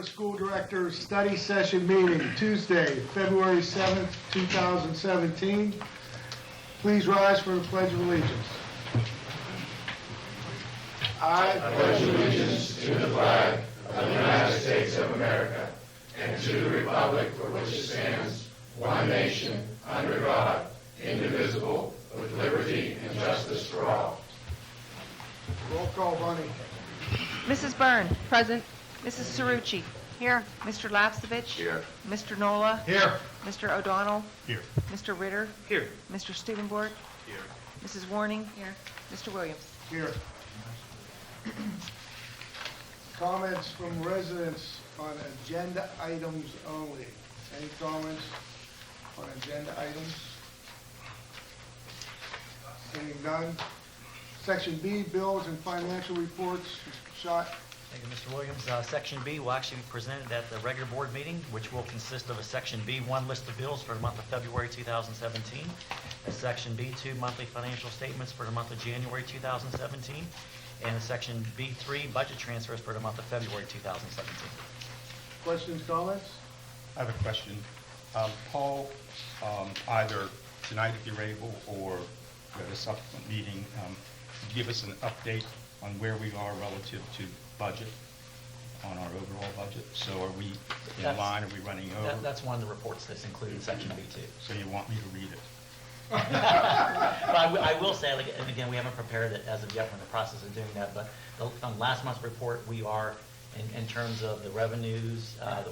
Board of School Directors Study Session Meeting, Tuesday, February 7th, 2017. Please rise for the Pledge of Allegiance. I pledge allegiance to the flag of the United States of America and to the republic for which it stands, one nation, under God, indivisible, with liberty and justice for all. Roll call, Bunny. Mrs. Byrne. Present. Mrs. Cerrucci. Here. Mr. Lapsevich. Here. Mr. Nola. Here. Mr. O'Donnell. Here. Mr. Ritter. Here. Mr. Stubenborg. Here. Mrs. Warning. Here. Mr. Williams. Here. Comments from residents on agenda items only. Any comments on agenda items? Seeing none. Section B, bills and financial reports. Mr. Schott. Thank you, Mr. Williams. Section B will actually be presented at the regular board meeting, which will consist of a Section B1 list of bills for the month of February 2017, a Section B2 monthly financial statements for the month of January 2017, and a Section B3 budget transfers for the month of February 2017. Questions, comments? I have a question. Paul, either tonight if you're able or at a subsequent meeting, give us an update on where we are relative to budget, on our overall budget. So are we in line? Are we running over? That's one of the reports that's included in Section B2. So you want me to read it? But I will say, like, and again, we haven't prepared it as of yet. We're in the process of doing that. But on last month's report, we are, in terms of the revenues that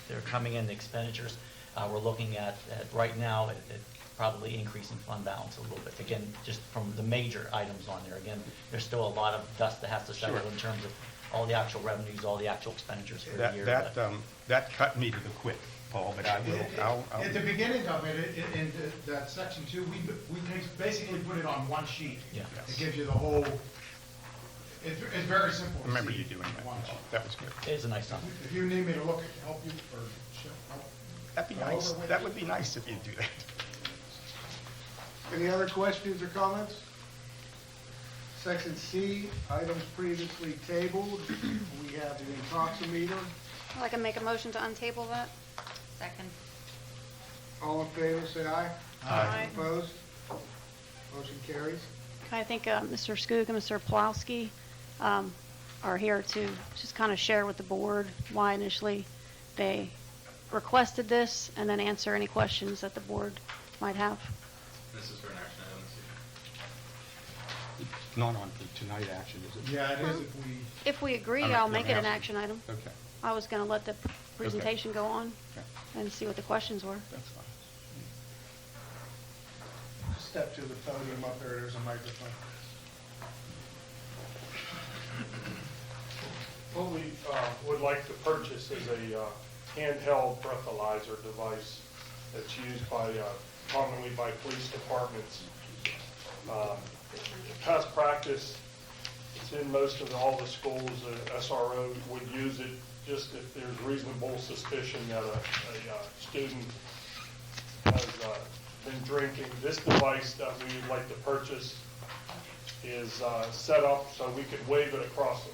they're coming in, the expenditures, we're looking at right now at probably increasing fund balance a little bit. Again, just from the major items on there. Again, there's still a lot of dust that has to settle in terms of all the actual revenues, all the actual expenditures for the year. That cut me to the quick, Paul, but I will. I'll At the beginning of it, in that section 2, we basically put it on one sheet. Yeah. It gives you the whole. It's very simple. I remember you doing that. That was good. It is a nice time. If you need me to look at help you or help. That'd be nice. That would be nice if you'd do that. Any other questions or comments? Section C, items previously tabled. We have the intoximeter. I'd like to make a motion to untable that. Second. All in favor, say aye. Aye. Opposed? Motion carries. I think Mr. Skoog and Mr. Plowski are here to just kind of share with the board why initially they requested this and then answer any questions that the board might have. This is for an action item. It's not on for tonight action, is it? Yeah, it is If we agree, I'm I'll not make it an asking. action item. Okay, I was going to let the presentation go on okay, and see what the questions were. that's fine. Step to the podium up there. There's a microphone. What we would like to purchase is a handheld breathalyzer device that's used commonly by police departments. Past practice, it's in most of all the schools. SRO would use it just if there's reasonable suspicion that a student has been drinking. This device that we would like to purchase is set up so we could wave it across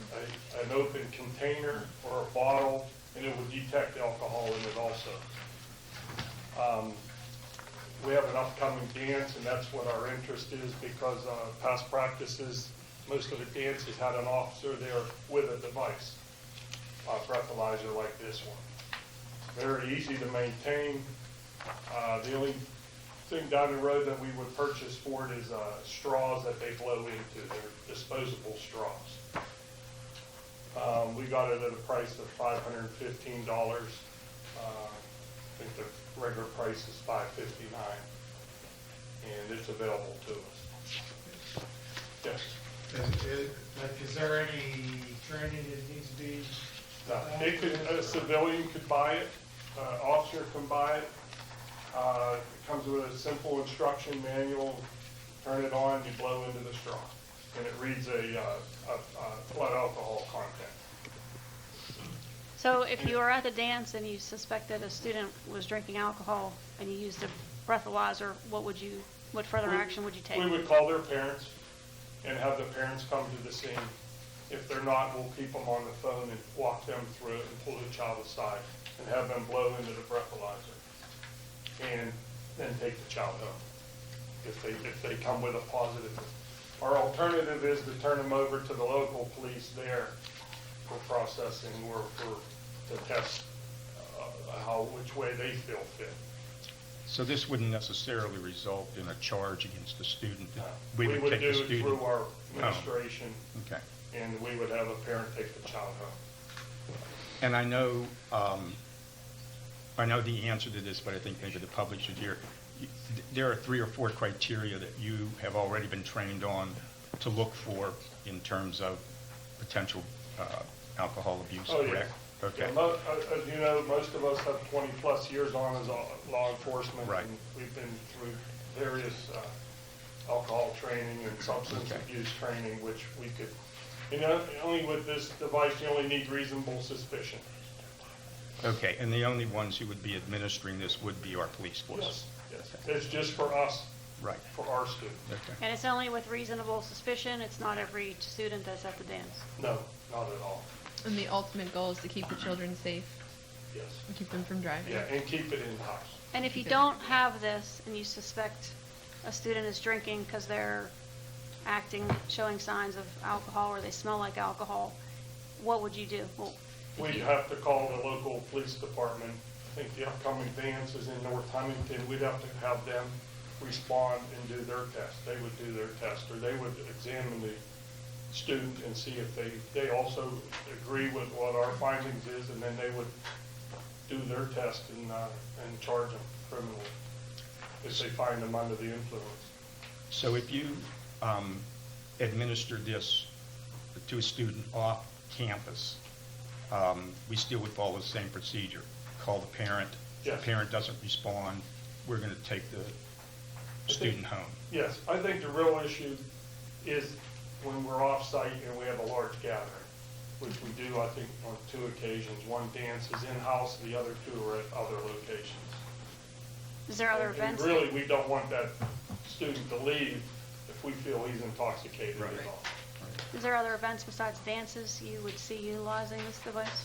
an open container or a bottle, and it would detect alcohol in it also. We have an upcoming dance, and that's what our interest is, because past practices, most of the dances had an officer there with a device, a breathalyzer like this one. Very easy to maintain. The only thing down the road that we would purchase for it is straws that they blow into. They're disposable straws. We got it at a price of $515. I think the regular price is $559, and it's available to us. Yes. Is there any training that needs to be? No, a civilian could buy it, officer can buy it. It comes with a simple instruction manual. Turn it on, you blow into the straw, and it reads a blood alcohol content. So if you were at the dance and you suspected a student was drinking alcohol and you used a breathalyzer, what further action would you take? We would call their parents and have the parents come to the scene. If they're not, we'll keep them on the phone and walk them through it and pull the child aside and have them blow into the breathalyzer and then take the child home if they come with a positive. Our alternative is to turn them over to the local police there for processing or to test which way they feel fit. So this wouldn't necessarily result in a charge against the student? We would take do the it student. through our administration, Okay. and we would have a parent take the child home. And I know the answer to this, but I think maybe the public should hear. There are 3 or 4 criteria that you have already been trained on to look for in terms of potential alcohol abuse, Oh, yeah. correct? Okay. Yeah, as you know, most of us have 20-plus years on as law enforcement. Right. And we've been through various alcohol training and substance Okay. abuse training, which we could, only with this device, you only need reasonable suspicion. Okay, and the only ones who would be administering this would be our police force? Yes. It's just for us, Right. for our students. Okay. And it's only with reasonable suspicion? It's not every student that's at the dance? No, not at all. And the ultimate goal is to keep the children safe Yes. and keep them from driving. Yeah, and keep it in-house. And if you don't have this and you suspect a student is drinking because they're showing signs of alcohol or they smell like alcohol, what would you do? Well, We'd have to call the local police department. I think the upcoming dance is in North Huntington. We'd have to have them respond and do their test. They would do their test, or they would examine the student and see if they also agree with what our findings is, and then they would do their test and charge them criminally if they find them under the influence. So if you administer this to a student off campus, we still would follow the same procedure. Call the parent. Yes. If the parent doesn't respond, we're going to take the student home. Yes, I think the real issue is when we're off-site and we have a large gathering, which we do, I think, on 2 occasions. One dance is in-house, the other 2 are at other locations. is there other And events? really, we don't want that student to leave if we feel he's intoxicated Right. at all. Is there other events besides dances you would see utilizing this device?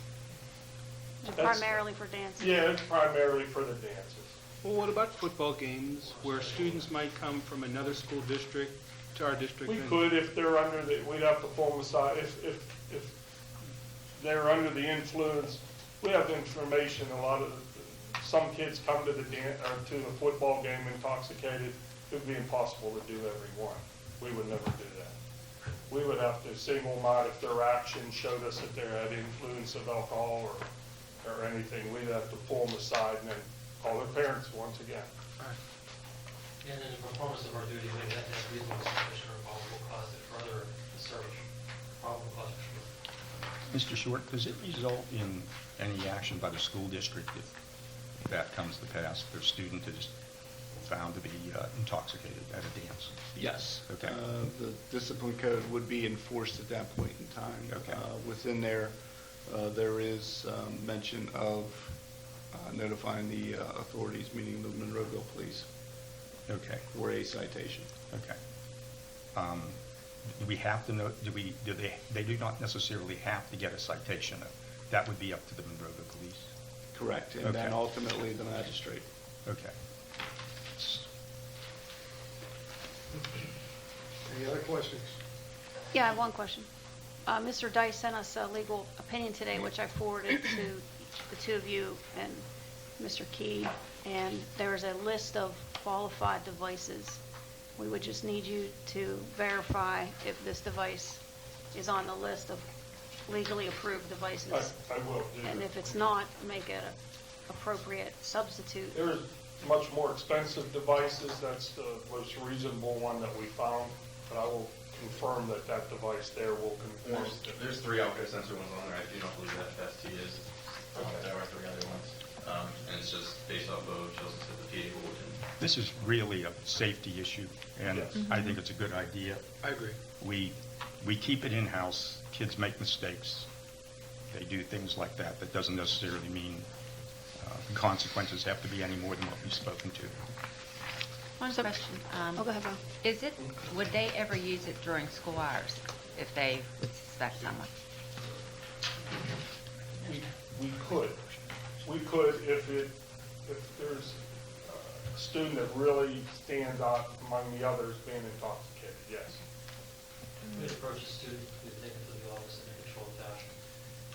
Or That's- primarily for dances? Yeah, it's primarily for the dances. Well, what about football games where students might come from another school district to our district? We and- could, if they're under we'd have to pull them aside. If they're under the influence, we have information, some kids come to to the football game intoxicated. It would be impossible to do every one. We would never do that. We would have to single them out if their actions showed us that they had influence of alcohol or anything. We'd have to pull them aside and then call their parents once again. And in the performance of our duty, we have to have reasonable suspicion or probable cause that further the search. Probable cause for sure. Mr. Short, does it result in any action by the school district if that comes to pass, their student is found to be intoxicated at a dance? Yes. Okay. The discipline code would be enforced at that point in time. Okay. Within there, there is mention of notifying the authorities, meaning the Monroeville Police, Okay. for a citation. Okay. Do we have to know, they do not necessarily have to get a citation. That would be up to the Monroeville Police. Correct. And then Okay. ultimately the magistrate. Okay. Any other questions? Yeah, I have one question. Mr. Dice sent us a legal opinion today, which I forwarded to the 2 of you and Mr. Key, and there is a list of qualified devices. We would just need you to verify if this device is on the list of legally approved devices. I will do And that. if it's not, make it an appropriate substitute. There's much more expensive devices. That's the most reasonable one that we found, but I will confirm that that device there will conform. There's 3 output sensor ones on there. I do not believe that FST is. There are 3 other ones. And it's just based off of Chelsea said the PA bulletin. This is really a safety issue, and Yes. I think it's a good idea. I agree. We keep it in-house. Kids make mistakes. They do things like that. That doesn't necessarily mean the consequences have to be any more than what we've spoken to. One question. Oh, go ahead, Bob. Would they ever use it during school hours if they would expect someone? We could. We could if there's a student that really stands out among the others being intoxicated, yes. We'd approach the student, we'd take it to the office in a controlled fashion,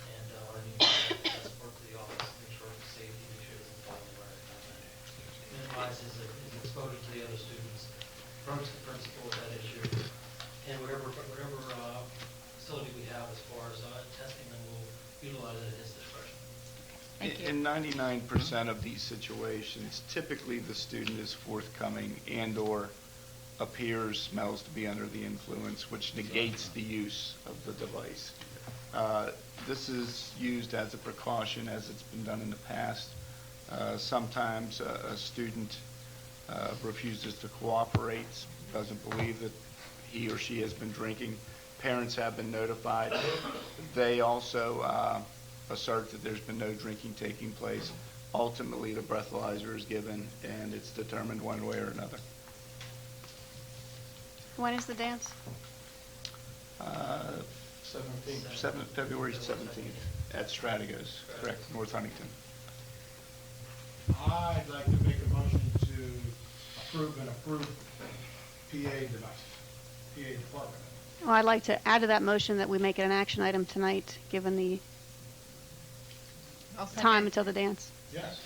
and our new staff support to the office, make sure it's safety, make sure it doesn't fall in the right. Minimizes the exposure to the other students, approach the principal with that issue, and whatever facility we have as far as testing, then we'll utilize it at his discretion. Thank you. In 99% of these situations, typically the student is forthcoming and/or appears, smells to be under the influence, which negates the use of the device. This is used as a precaution, as it's been done in the past. Sometimes a student refuses to cooperate, doesn't believe that he or she has been drinking. Parents have been notified. They also assert that there's been no drinking taking place. Ultimately, the breathalyzer is given, and it's determined one way or another. When is the dance? February 17th at Strategos, correct, North Huntington. I'd like to make a motion to approve PA device, PA department. Well, I'd like to add to that motion that we make it an action item tonight, given the I'll second. time until the dance. Yes.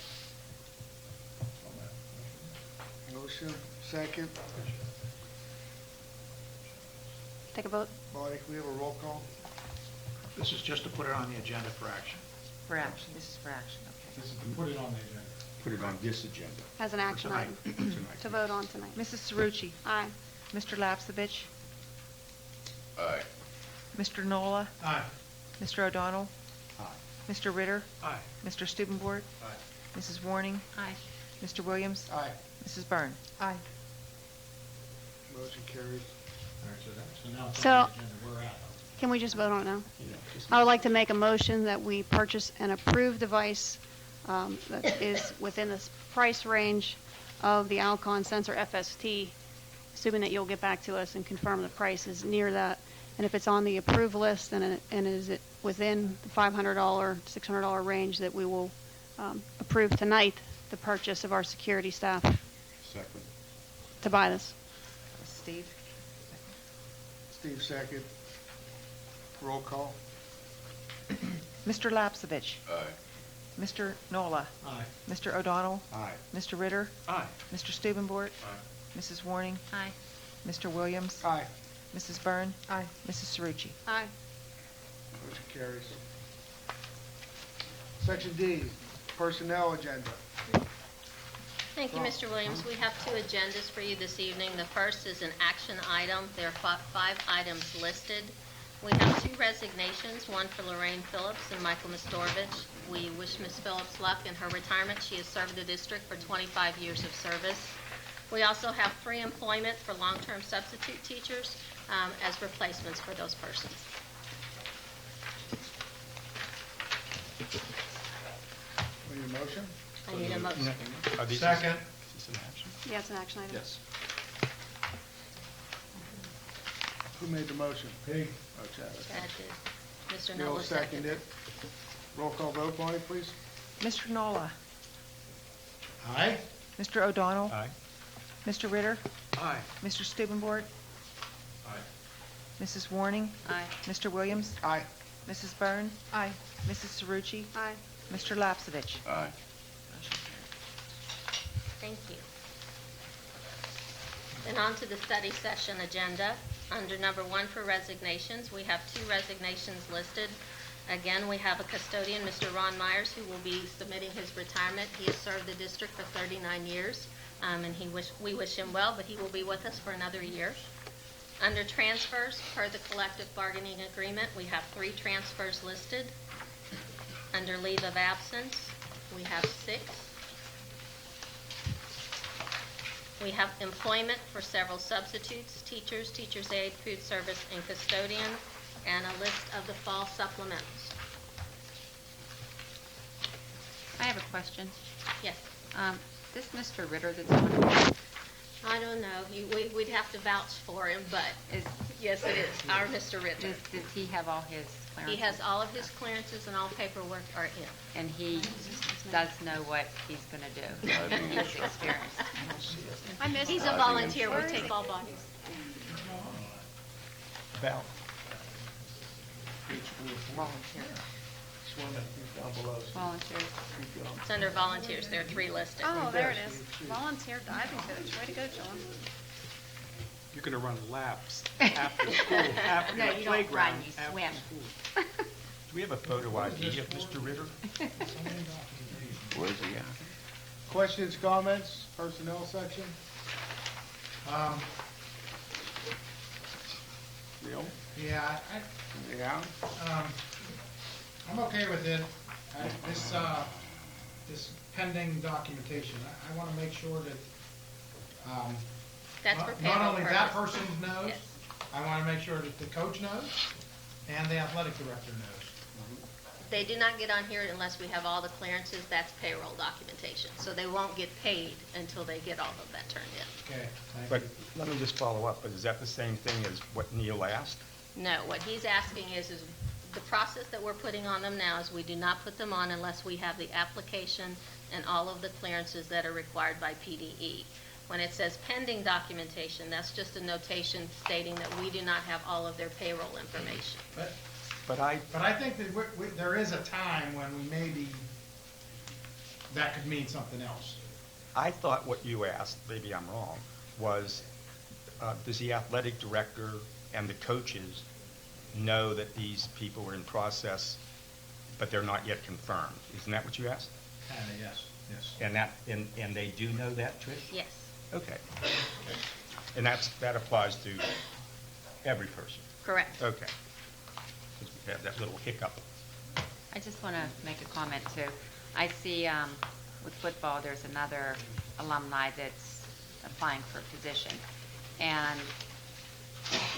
Motion, second. Take a vote. Bonnie, can we have a roll call? This is just to put it on the agenda for action. For action, this is for action, okay. This is to put it on the agenda. Put it on this agenda As an action Tonight. item tonight. to vote on tonight. Mrs. Cerucci? Aye. Mr. Lapsevich? Aye. Mr. Nola? Aye. Mr. O'Donnell? Aye. Mr. Ritter? Aye. Mr. Stubenbort? Aye. Mrs. Warning? Aye. Mr. Williams? Aye. Mrs. Byrne? Aye. Motion carries. All right, so now it's So- on the agenda, we're at. Can we just vote on it now? Yeah, just- I would like to make a motion that we purchase an approved device that is within the price range of the Alcon sensor FST, assuming that you'll get back to us and confirm the price is near that. And if it's on the approved list and is it within the $500, $600 range, that we will approve tonight the purchase of our security staff Second. to buy this. Steve? Steve, second. Roll call. Mr. Lapsevich? Aye. Mr. Nola? Aye. Mr. O'Donnell? Aye. Mr. Ritter? Aye. Mr. Stubenbort? Mrs. Warning? Aye. Mr. Williams? Aye. Mrs. Byrne? Aye. Mrs. Cerucci? Aye. Motion carries. Section D, personnel agenda. Thank you, Mr. Williams. We have two agendas for you this evening. The first is an action item. There are five items listed. We have two resignations, one for Lorraine Phillips and Michael Mistorovich. We wish Ms. Phillips luck in her retirement. She has served the district for 25 years of service. We also have free employment for long-term substitute teachers as replacements for those persons. We need a motion? I need a motion. Are these- Second. Is this an action? Yeah, it's an action item. Yes. Who made the motion? Pig. Oh, Chad. That is, Mr. Neil Nola seconded it. Roll call vote, Bonnie, please. Mr. Nola? Aye. Mr. O'Donnell? Aye. Mr. Ritter? Aye. Mr. Stubenbort? Aye. Mrs. Warning? Aye. Mr. Williams? Aye. Mrs. Byrne? Aye. Mrs. Cerucci? Aye. Mr. Lapsevich? Aye. Thank you. Then on to the study session agenda. Under number 1 for resignations, we have two resignations listed. Again, we have a custodian, Mr. Ron Myers, who will be submitting his retirement. He has served the district for 39 years, and we wish him well, but he will be with us for another year. Under transfers, per the collective bargaining agreement, we have 3 transfers listed. Under leave of absence, we have 6. We have employment for several substitutes, teachers, teacher's aide, food service, and custodian, and a list of the fall supplementals. I have a question. Yes. This Mr. Ritter that's on, I don't know. We'd have to vouch for him, but yes, it is. Our Mr. Ritter. Does he have all his He clearances? has all of his clearances and all paperwork are in. And he does know what he's going to do. He's experienced. He's a volunteer. We take all bodies. Val? Volunteer. Swimming, he's down below. Volunteers. It's under volunteers. There are 3 listed. Oh, there it is. Volunteer diving coach. Way to go, John. You're going to run laps after school, after No, the you don't run, playground. you after swim. school. Do we have a photo ID of Mr. Ritter? Where's he at? Questions, comments, personnel section? Neil? Yeah, Yeah? I'm okay with it. This pending documentation, I want to make sure that, That's for not payroll only that purposes. person knows, Yes. I want to make sure that the coach knows and the athletic director knows. They do not get on here unless we have all the clearances. That's payroll documentation. So they won't get paid until they get all of that turned in. Okay, thank But you. let me just follow up, but is that the same thing as what Neil asked? No, what he's asking is the process that we're putting on them now is we do not put them on unless we have the application and all of the clearances that are required by PDE. When it says pending documentation, that's just a notation stating that we do not have all of their payroll information. But I, But I think that there is a time when we maybe, that could mean something else. I thought what you asked, maybe I'm wrong, was does the athletic director and the coaches know that these people are in process, but they're not yet confirmed? Isn't that what you asked? Yes, yes. And they do know that, Trish? Yes. Okay. And that applies to every person? Correct. Okay. 'Cause we have that little hiccup. I just want to make a comment too. I see with football, there's another alumni that's applying for a position. And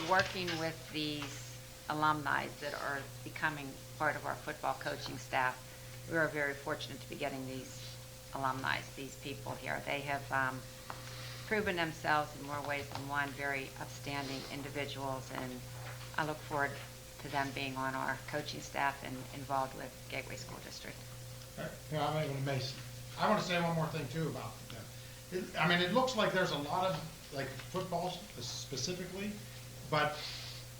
working with these alumni that are becoming part of our football coaching staff, we are very fortunate to be getting these alumni, these people here. They have proven themselves in more ways than one, very upstanding individuals, and I look forward to them being on our coaching staff and involved with Gateway School District. Yeah, I'm even amazed. I want to say one more thing too about that. It looks like there's a lot of, like football specifically, but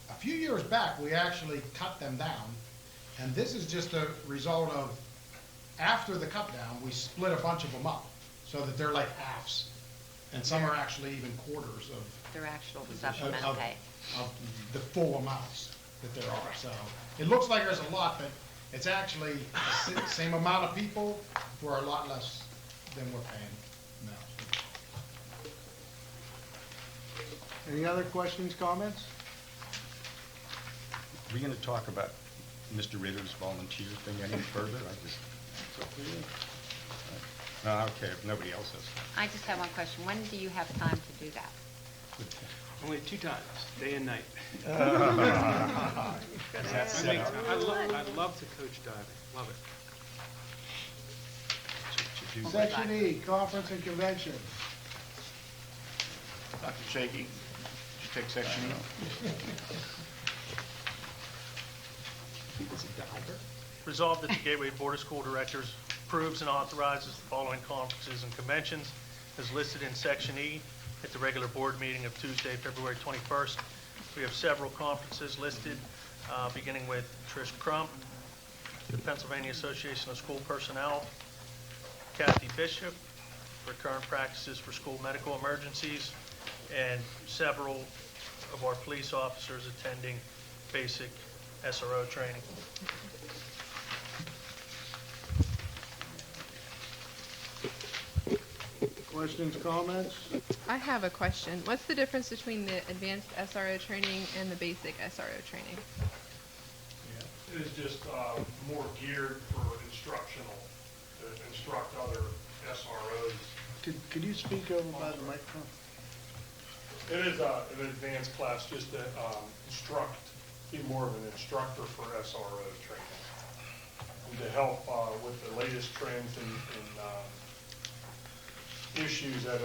a few years back, we actually cut them down. And this is just a result of, after the cut down, we split a bunch of them up so that they're like halves. And some are actually even quarters of. Their actual supplemental pay. Of the full amounts that there are. So it looks like there's a lot, but it's actually the same amount of people for a lot less than we're paying now. Any other questions, comments? Are we going to talk about Mr. Ritter's volunteer thing any further? No, okay, if nobody else has. I just have one question. When do you have time to do that? Only 2 times, day and night. Is that set up? I love to coach diving, love it. Should you- Section E, conference and convention. Dr. Shaky, did you take section E? Resolved that the Gateway Board of School Directors approves and authorizes the following conferences and conventions as listed in Section E at the regular board meeting of Tuesday, February 21st. We have several conferences listed, beginning with Trish Crump, the Pennsylvania Association of School Personnel, Kathy Bishop, for current practices for school medical emergencies, and several of our police officers attending basic SRO training. Questions, comments? I have a question. What's the difference between the advanced SRO training and the basic SRO training? It is just more geared for instructional, to instruct other SROs. Could you speak over by the microphone? It is an advanced class just to be more of an instructor for SRO training. And to help with the latest trends in issues that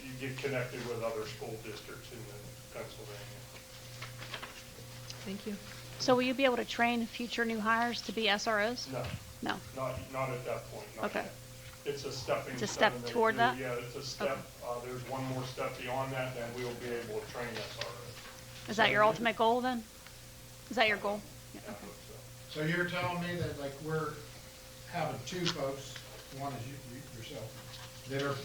you get connected with other school districts in Pennsylvania. Thank you. So will you be able to train future new hires to be SROs? No, No. not at that point, not Okay. yet. It's a stepping It's a stone step they toward do. that? Yeah, it's a step. There's one more step beyond that, then we will be able to train SROs. Is that your ultimate goal then? Is that your goal? Yeah, I okay. hope so. So you're telling me that like we're having two folks, one is you yourself, that are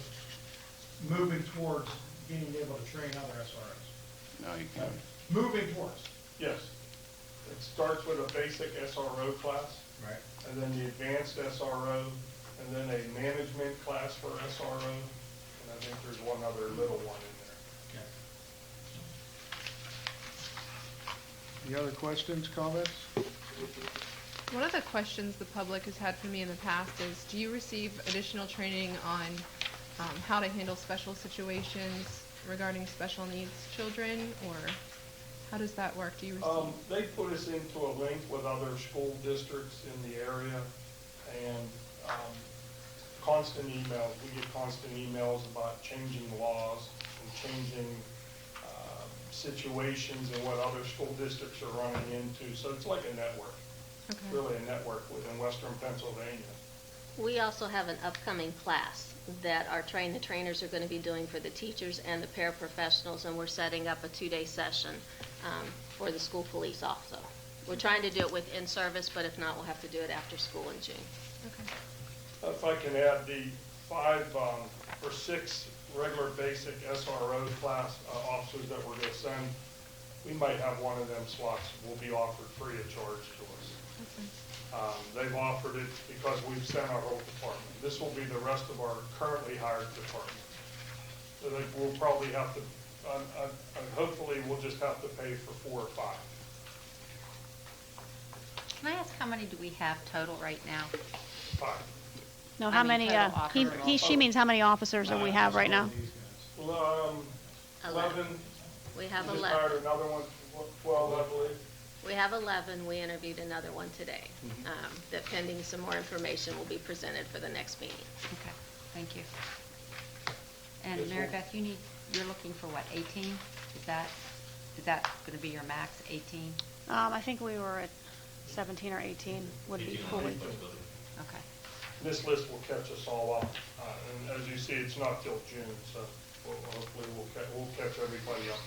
moving towards being able to train other SROs? No, you can't. Moving towards. Yes. It starts with a basic SRO class, Right. and then the advanced SRO, and then a management class for SRO, and I think there's one other little one in there. Okay. Any other questions, comments? One of the questions the public has had for me in the past is, do you receive additional training on how to handle special situations regarding special needs children, or how does that work? Do you receive? They put us into a link with other school districts in the area, and constant emails. We get constant emails about changing laws and changing situations and what other school districts are running into. So it's like a network, Okay. really a network within Western Pennsylvania. We also have an upcoming class that our trainers are going to be doing for the teachers and the paraprofessionals, and we're setting up a 2-day session for the school police also. We're trying to do it with in-service, but if not, we'll have to do it after school in June. Okay. If I can add, the 5 or 6 regular basic SRO class officers that we're going to send, we might have one of them slots will be offered free of charge to us. They've offered it because we've sent our whole department. This will be the rest of our currently hired department. So we'll probably have to, hopefully we'll just have to pay for 4 or 5. Can I ask how many do we have total right now? 5. No, I how mean, many, total she means how many officers do we have right now? 11. We have We just 11. hired another one, 12, I believe. We have 11. We interviewed another one today. That pending some more information will be presented for the next meeting. Okay, thank you. And Yes, Mary ma'am. Beth, you're looking for what, 18? Is that going to be your max, 18? I think we were at 17 or 18 would be fully. Okay. This list will catch us all up, and as you see, it's not till June, so hopefully we'll catch everybody up,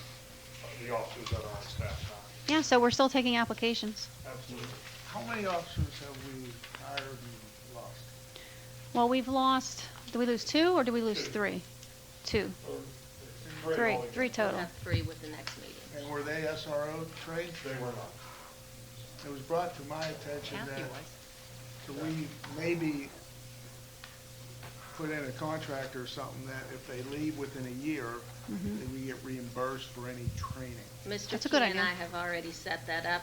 the officers that are on staff now. Yeah, so we're still taking applications. Absolutely. How many officers have we hired and lost? Well, we've lost, did we lose 2 or did we lose 2. 3? 2. Or 3 altogether. 3 We'll total. have 3 with the next meeting. And were they SRO trained? They were not. It was brought to my attention Kathy that was. we maybe put in a contract or something that if they leave within a year, then we get reimbursed for any training. Mr. That's a good Key and idea. I have already set that up.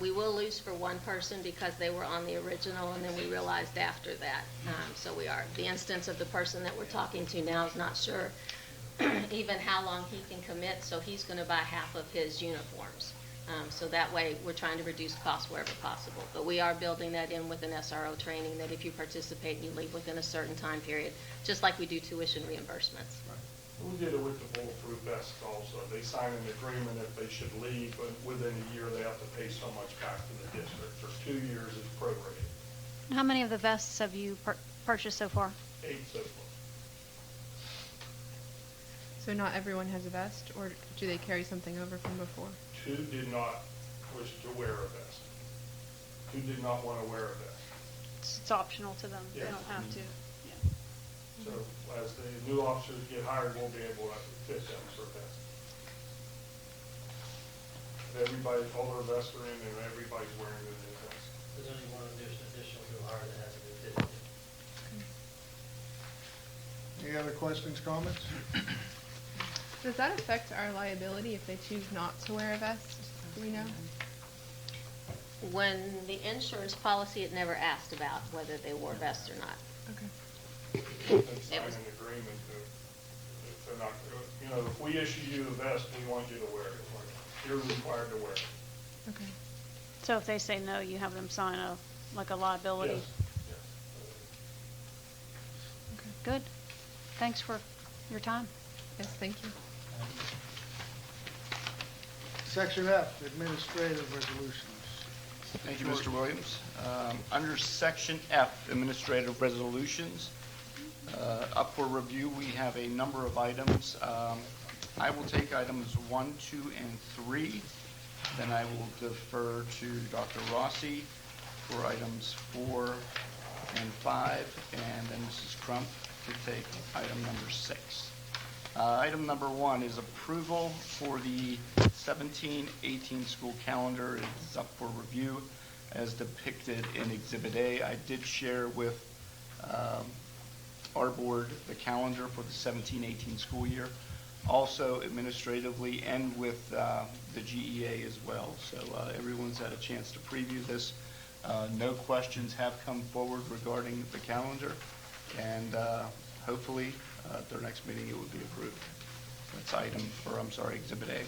We will lose for one person because they were on the original, and then we realized after that. So we are. The instance of the person that we're talking to now is not sure even how long he can commit, so he's going to buy half of his uniforms. So that way, we're trying to reduce costs wherever possible. But we are building that in with an SRO training, that if you participate and you leave within a certain time period, just like we do tuition reimbursements. We did it with the bulletproof vest also. They sign an agreement if they should leave, but within a year, they have to pay so much back to the district. For 2 years, it's prorated. How many of the vests have you purchased so far? 8 so far. So not everyone has a vest, or do they carry something over from before? 2 did not wish to wear a vest. 2 did not want to wear a vest. It's optional to them. They Yeah. don't have to. So as the new officers get hired, we'll be able to fit them for vests. Everybody, all their vests are in, and everybody's wearing the new vest. There's only one additional new hire that hasn't been fitted. Any other questions, comments? Does that affect our liability if they choose not to wear a vest? Do we know? When the insurance policy, it never asked about whether they wore vests or not. Okay. They sign an agreement that if they're not, you know, if we issue you a vest, we want you to wear it. You're required to wear it. Okay. So if they say no, you have them sign a liability? Yes, yes. Good. thanks for your time. Yes, thank you. Section F, administrative resolutions. Thank you, Mr. Williams. Under Section F, Administrative Resolutions, up for review, we have a number of items. I will take items 1, 2, and 3. Then I will defer to Dr. Rossi for items 4 and 5, and then Mrs. Crump to take item number 6. Item number 1 is approval for the 17-18 school calendar. It is up for review as depicted in Exhibit A. I did share with our board the calendar for the 17-18 school year, also administratively and with the GEA as well. So everyone's had a chance to preview this. No questions have come forward regarding the calendar, and hopefully at their next meeting it will be approved. That's Exhibit A.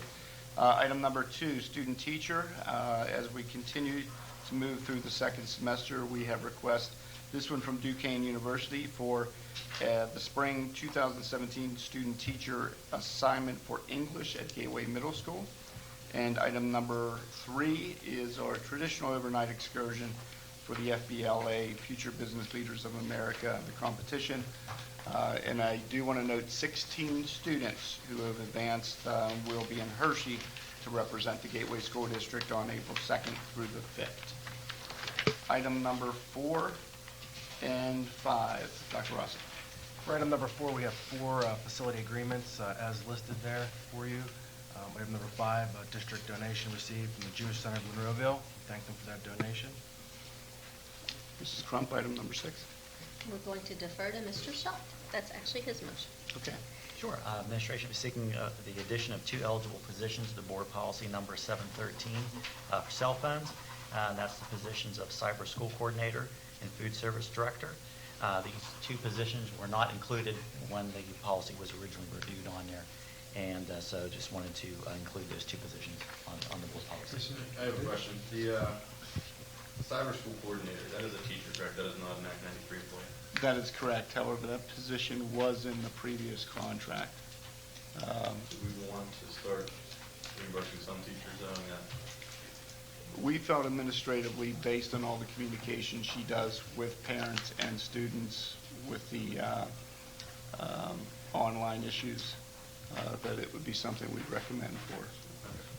Item number 2, student teacher. As we continue to move through the second semester, we have requests, this one from Duquesne University for the spring 2017 student teacher assignment for English at Gateway Middle School. And item number 3 is our traditional overnight excursion for the FBLA, Future Business Leaders of America, the competition. And I do want to note 16 students who have advanced will be in Hershey to represent the Gateway School District on April 2nd through the 5th. Item number 4 and 5, Dr. Rossi. For item number 4, we have 4 facility agreements as listed there for you. Item number 5, a district donation received from the Jewish Center of Monroeville. Thank them for that donation. Mrs. Crump, item number 6. We're going to defer to Mr. Schott. That's actually his motion. Okay. Sure. Administration is seeking the addition of 2 eligible positions to the board policy number 713 for cell phones. That's the positions of cyber school coordinator and food service director. These 2 positions were not included when the policy was originally reviewed on there. And so just wanted to include those 2 positions on the board policy. I have a question. The cyber school coordinator, that is a teacher, correct? That is not an Act 93 employee? That is correct. However, that position was in the previous contract. Do we want to start reimbursing some teachers on that? We felt administratively, based on all the communication she does with parents and students with the online issues, that it would be something we'd recommend for.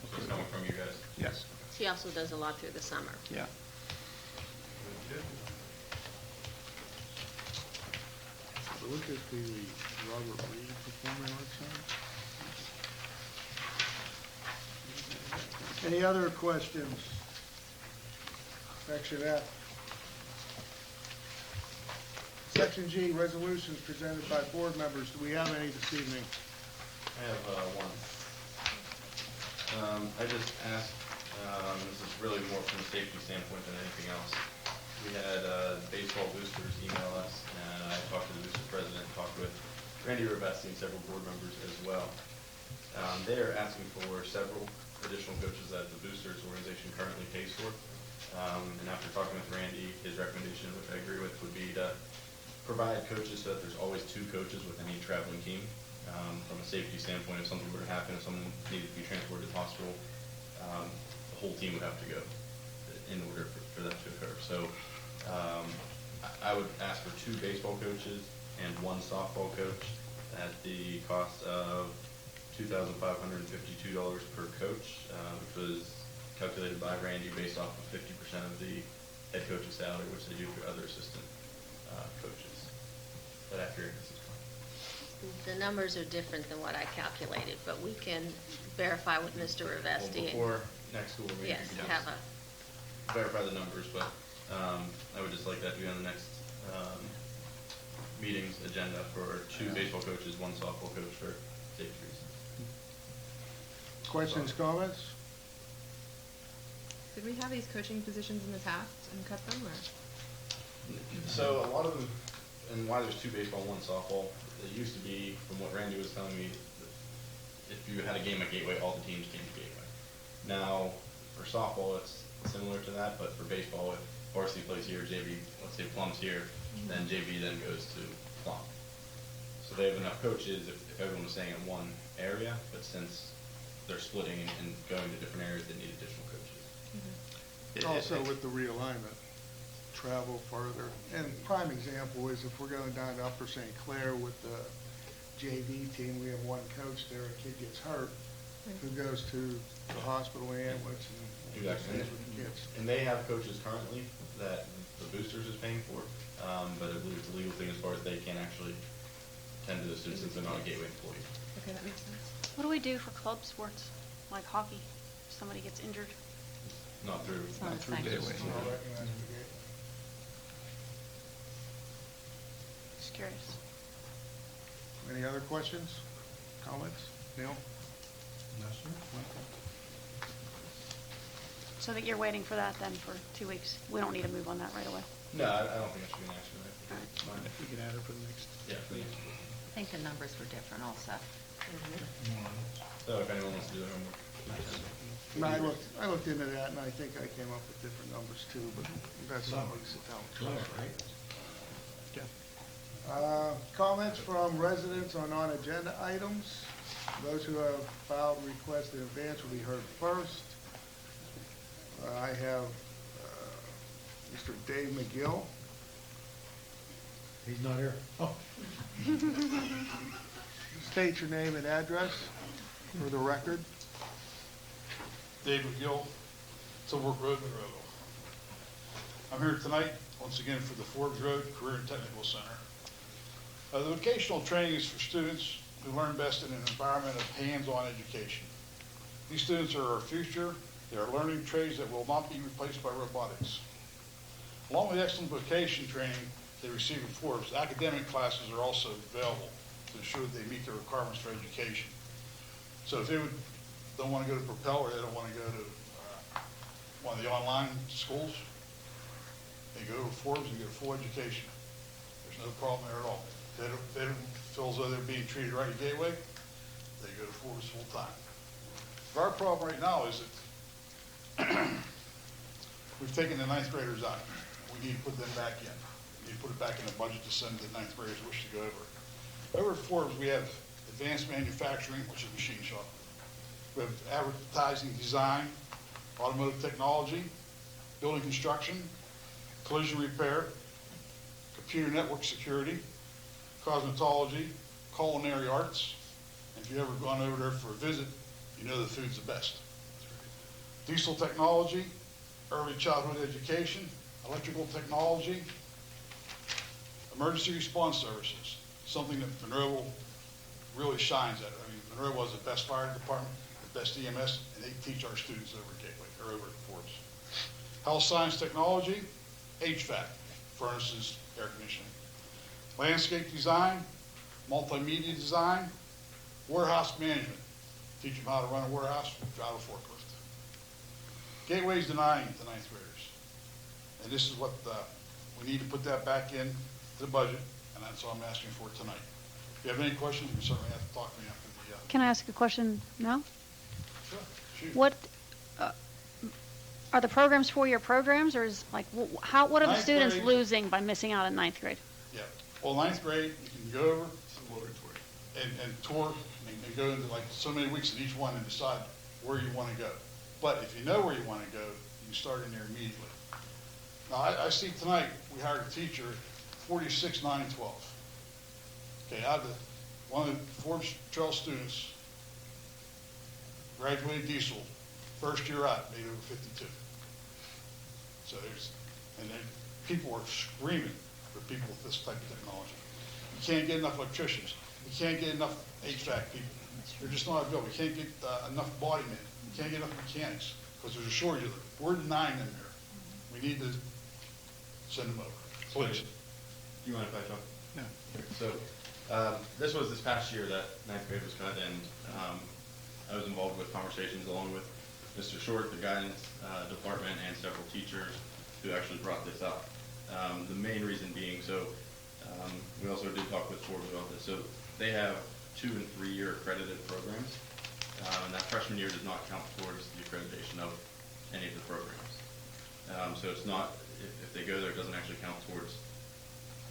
So it's coming from you guys? Yes. She also does a lot through the summer. Yeah. Would this be the Robert Reed Performing Arts Center? Any other questions? Section F. Section G, resolutions presented by board members. Do we have any this evening? I have one. I just asked, this is really more from a safety standpoint than anything else. We had baseball boosters email us, and I talked to the booster president, talked with Randy Rivesti and several board members as well. They're asking for several additional coaches that the boosters organization currently pays for. And after talking with Randy, his recommendation, which I agree with, would be to provide coaches so that there's always 2 coaches with any traveling team. From a safety standpoint, if something were to happen, if someone needed to be transported to the hospital, the whole team would have to go in order for that to occur. So I would ask for 2 baseball coaches and 1 softball coach at the cost of $2,552 per coach, which was calculated by Randy based off of 50% of the head coach's salary, which they do for other assistant coaches. That accurate? The numbers are different than what I calculated, but we can verify with Mr. Rivesti. Well, before next school meeting, Yes, you can have just verify the numbers, but I would just like that to be on the next meeting's agenda for 2 baseball coaches, 1 softball coach for safety reasons. Questions, comments? Did we have these coaching positions in the past and cut them, or? So a lot of them, and why there's 2 baseball, 1 softball, it used to be, from what Randy was telling me, if you had a game at Gateway, all the teams came to Gateway. Now, for softball, it's similar to that, but for baseball, if varsity plays here, JV, let's say Plum's here, then JV then goes to Plum. So they have enough coaches if everyone was staying in one area, but since they're splitting and going to different areas, they need additional coaches. Also with the realignment, travel further. And prime example is if we're going down to Upper St. Clair with the JV team, we have one coach there, a kid gets hurt, who goes to the hospital ambulance and Exactly. stays with the kids. And they have coaches currently that the boosters is paying for, but I believe it's a legal thing as far as they can't actually tend to the students since they're not a Gateway employee. Okay, that makes sense. What do we do for club sports, like hockey? If somebody gets injured? Not through, It's not not through sanctioned. Gateway. It's not recognized as a gateway. Just curious. Any other questions, comments? Neil? No, sir. So that you're waiting for that then for 2 weeks? We don't need to move on that right away? No, I don't think it should be an action. All right. It's fine. We can add it for the next. Yeah, for the next. I think the numbers were different also. So if anyone wants to do their homework. No, I looked into that, and I think I came up with different numbers too, but that's something we can sit down and try. Comments from residents on non-agenda items. Those who have filed requests in advance will be heard first. I have Mr. Dave McGill. He's not here. Oh. State your name and address for the record. Dave McGill, Tilbrook Road, Monroeville. I'm here tonight, once again, for the Forbes Road Career and Technical Center. The vocational training is for students who learn best in an environment of hands-on education. These students are our future. They are learning trades that will not be replaced by robotics. Along with excellent vocation training they receive in Forbes, academic classes are also available to ensure that they meet the requirements for education. So if they don't want to go to Propel, or they don't want to go to one of the online schools, they go to Forbes and get a full education. There's no problem there at all. If they don't feel as though they're being treated right at Gateway, they go to Forbes full time. But our problem right now is that we've taken the ninth graders out. We need to put them back in. We need to put it back in the budget to send the ninth graders who wish to go over. Over at Forbes, we have advanced manufacturing, which is machine shop. We have advertising design, automotive technology, building construction, collision repair, computer network security, cosmetology, culinary arts. And if you've ever gone over there for a visit, you know the food's the best. Diesel technology, early childhood education, electrical technology, emergency response services, something that Monroeville really shines at. I mean, Monroeville has the best fire department, the best EMS, and they teach our students over at Gateway, or over at Forbes. Health science technology, HVAC, furnaces, air conditioning. Landscape design, multimedia design, warehouse management. Teach them how to run a warehouse, drive a forklift. Gateway's denying it to ninth graders. And this is what, we need to put that back in to the budget, and that's all I'm asking for tonight. If you have any questions, you certainly have to talk to me after the, Can I ask a question now? sure, shoot. What, are the programs 4-year programs, or is, like, what are the Ninth students grade. losing by missing out in ninth grade? Yeah, well, ninth grade, you can go over and tour and go into like so many weeks in each one and decide where you want to go. But if you know where you want to go, you can start in there immediately. Now, I see tonight, we hired a teacher, 46, 9, and 12. Okay, out of one of the Forbes Trail students, graduated diesel, first year out, made over 52. So and then people are screaming for people with this type of technology. You can't get enough electricians. You can't get enough HVAC people. They're just not available. You can't get enough body men. You can't get enough mechanics because there's a shortage of them. We're denying them here. We need to send them over. Please. Do you mind if I talk? No. So, this was this past year that ninth grade was cut, and I was involved with conversations along with Mr. Short, the guidance department, and several teachers who actually brought this up. The main reason being, we also did talk with Forbes about this. So they have 2- and 3-year accredited programs, and that freshman year does not count towards the accreditation of any of the programs. So it's not, if they go there, it doesn't actually count towards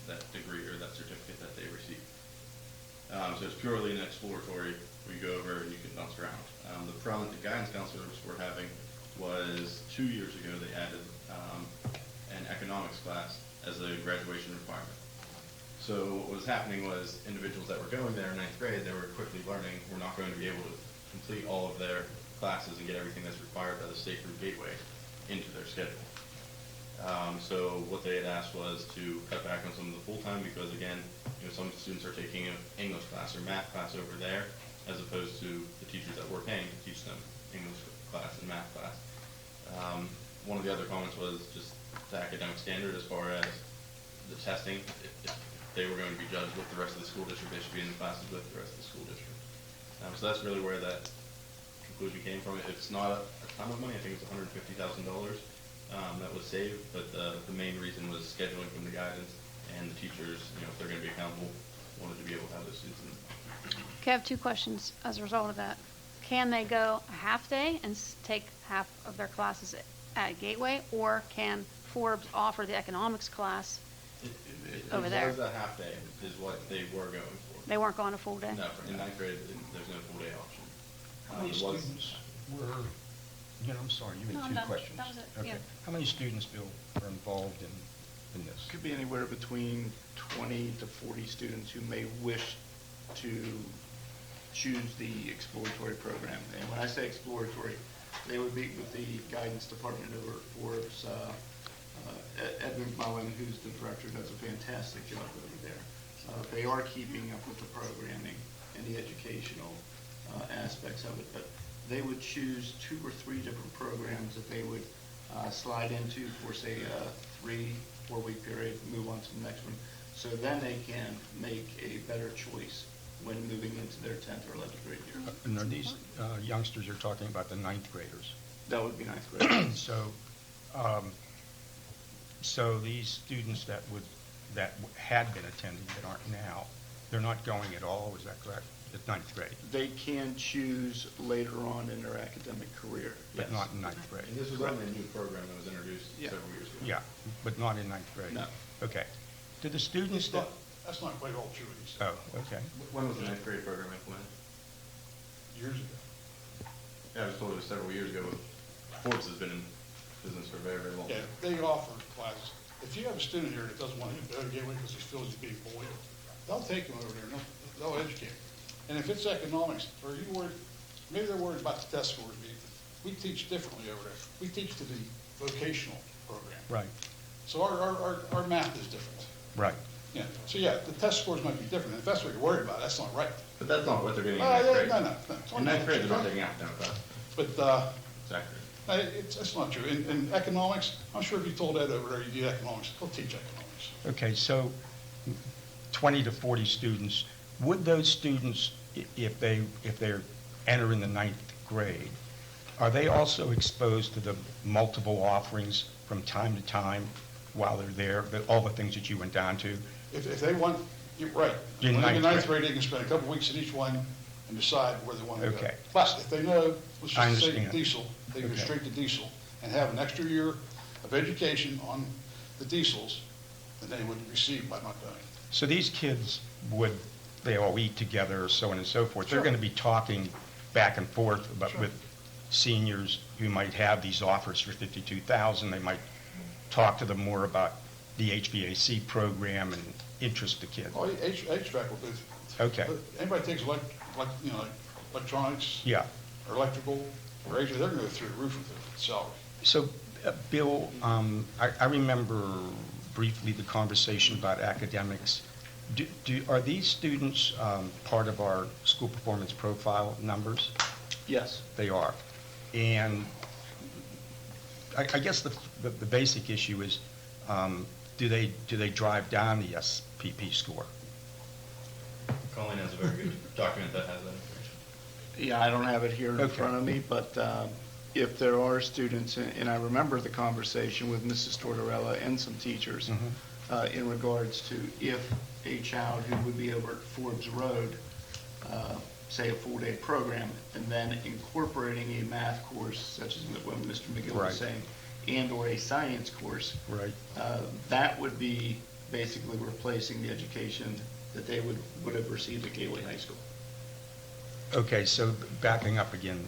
that degree or that certificate that they receive. So it's purely an exploratory where you go over and you can bounce around. The problem that the guidance counselors were having was 2 years ago they added an economics class as a graduation requirement. So what was happening was individuals that were going there in 9th grade, they were quickly learning, were not going to be able to complete all of their classes and get everything that's required by the state through Gateway into their schedule. So what they had asked was to cut back on some of the full-time because, again, some students are taking an English class or math class over there as opposed to the teachers that we're paying to teach them English class and math class. One of the other comments was just the academic standard as far as the testing. If they were going to be judged with the rest of the school district, they should be in the classes with the rest of the school district. So that's really where that conclusion came from. It's not a ton of money. I think it's $150,000 that was saved, but the main reason was scheduling from the guidance and the teachers, if they're going to be accountable, wanted to be able to have those students in. Okay, I have two questions as a result of that. Can they go a half day and take half of their classes at Gateway, or can Forbes offer the economics class over there? It was a half day is what they were going for. They weren't going a full day? No, in 9th grade, there's no full day option. How many students were, I'm sorry, you No, had I'm two done. questions. That was it, Okay. yeah. How many students, Bill, are involved in this? Could be anywhere between 20 to 40 students who may wish to choose the exploratory program. And when I say exploratory, they would meet with the guidance department over at Forbes. Ed McMullen, who's the director, does a fantastic job over there. They are keeping up with the programming and the educational aspects of it, but they would choose 2 or 3 different programs that they would slide into for, say, a 3-4 week period, move on to the next one. So then they can make a better choice when moving into their 10th or 11th grade year. And are these youngsters you're talking about, the 9th graders? That would be 9th grade. So these students that had been attending that aren't now, they're not going at all, is that correct? At 9th grade? They can choose later on in their academic career. But yes. not in 9th grade? And this was only a new program that was introduced several years ago. Yeah, but not in 9th grade? No. Okay. Do the students that... That's not quite all true, what he said. Oh, okay. When was the 9th grade program implemented? Years ago. Yeah, I was told it was several years ago. Forbes has been in business for a very, very long Yeah, time. they offer classes. If you have a student here that doesn't want to go to Gateway because he feels he's being bullied, they'll take him over there and they'll educate him. And if it's economics, or you worried, maybe they're worried about the test scores being, we teach differently over there. We teach to the vocational program. Right. So our math is different. Right. Yeah, so yeah, the test scores might be different. If that's what you're worried about, that's not right. But that's not what they're getting in 9th grade. No. In 9th grade, they're not taking academic classes. But, Exactly. it's not true. In economics, I'm sure if you told Ed over there you do economics, he'll teach economics. Okay, so 20 to 40 students, would those students, if they're entering the 9th grade, are they also exposed to the multiple offerings from time to time while they're there, all the things that you went down to? If they want, you're right. In When they're in ninth ninth grade. grade, they can spend a couple weeks at each one and decide where they want to go. Okay. Plus, if they know, let's I just say understand. diesel, they go Okay. straight to diesel and have an extra year of education on the diesels than they would receive by not doing it. So these kids they all eat together, so on and so forth. They're Sure. going to be talking back and forth about, Sure. with seniors who might have these offers for $52,000. They might talk to them more about the HVAC program and interest the kids. Oh, HVAC will do. Okay. Anybody takes electronics. Yeah. Or electrical, or HVAC, they're going to go through the roof with the salary. So, Bill, I remember briefly the conversation about academics. Are these students part of our school performance profile numbers? Yes. They are. And I guess the basic issue is, do they drive down the SPP score? Colleen has a very good document that has that information. Yeah, I don't have it here in Okay. front of me, but if there are students, and I remember the conversation with Mrs. Tortorella and some teachers in regards to if a child who would be over at Forbes Road, say a full-day program, and then incorporating a math course, such as what Mr. McGill Right. was saying, and/or a science course, Right. that would be basically replacing the education that they would have received at Gateway High School. Okay, so backing up again,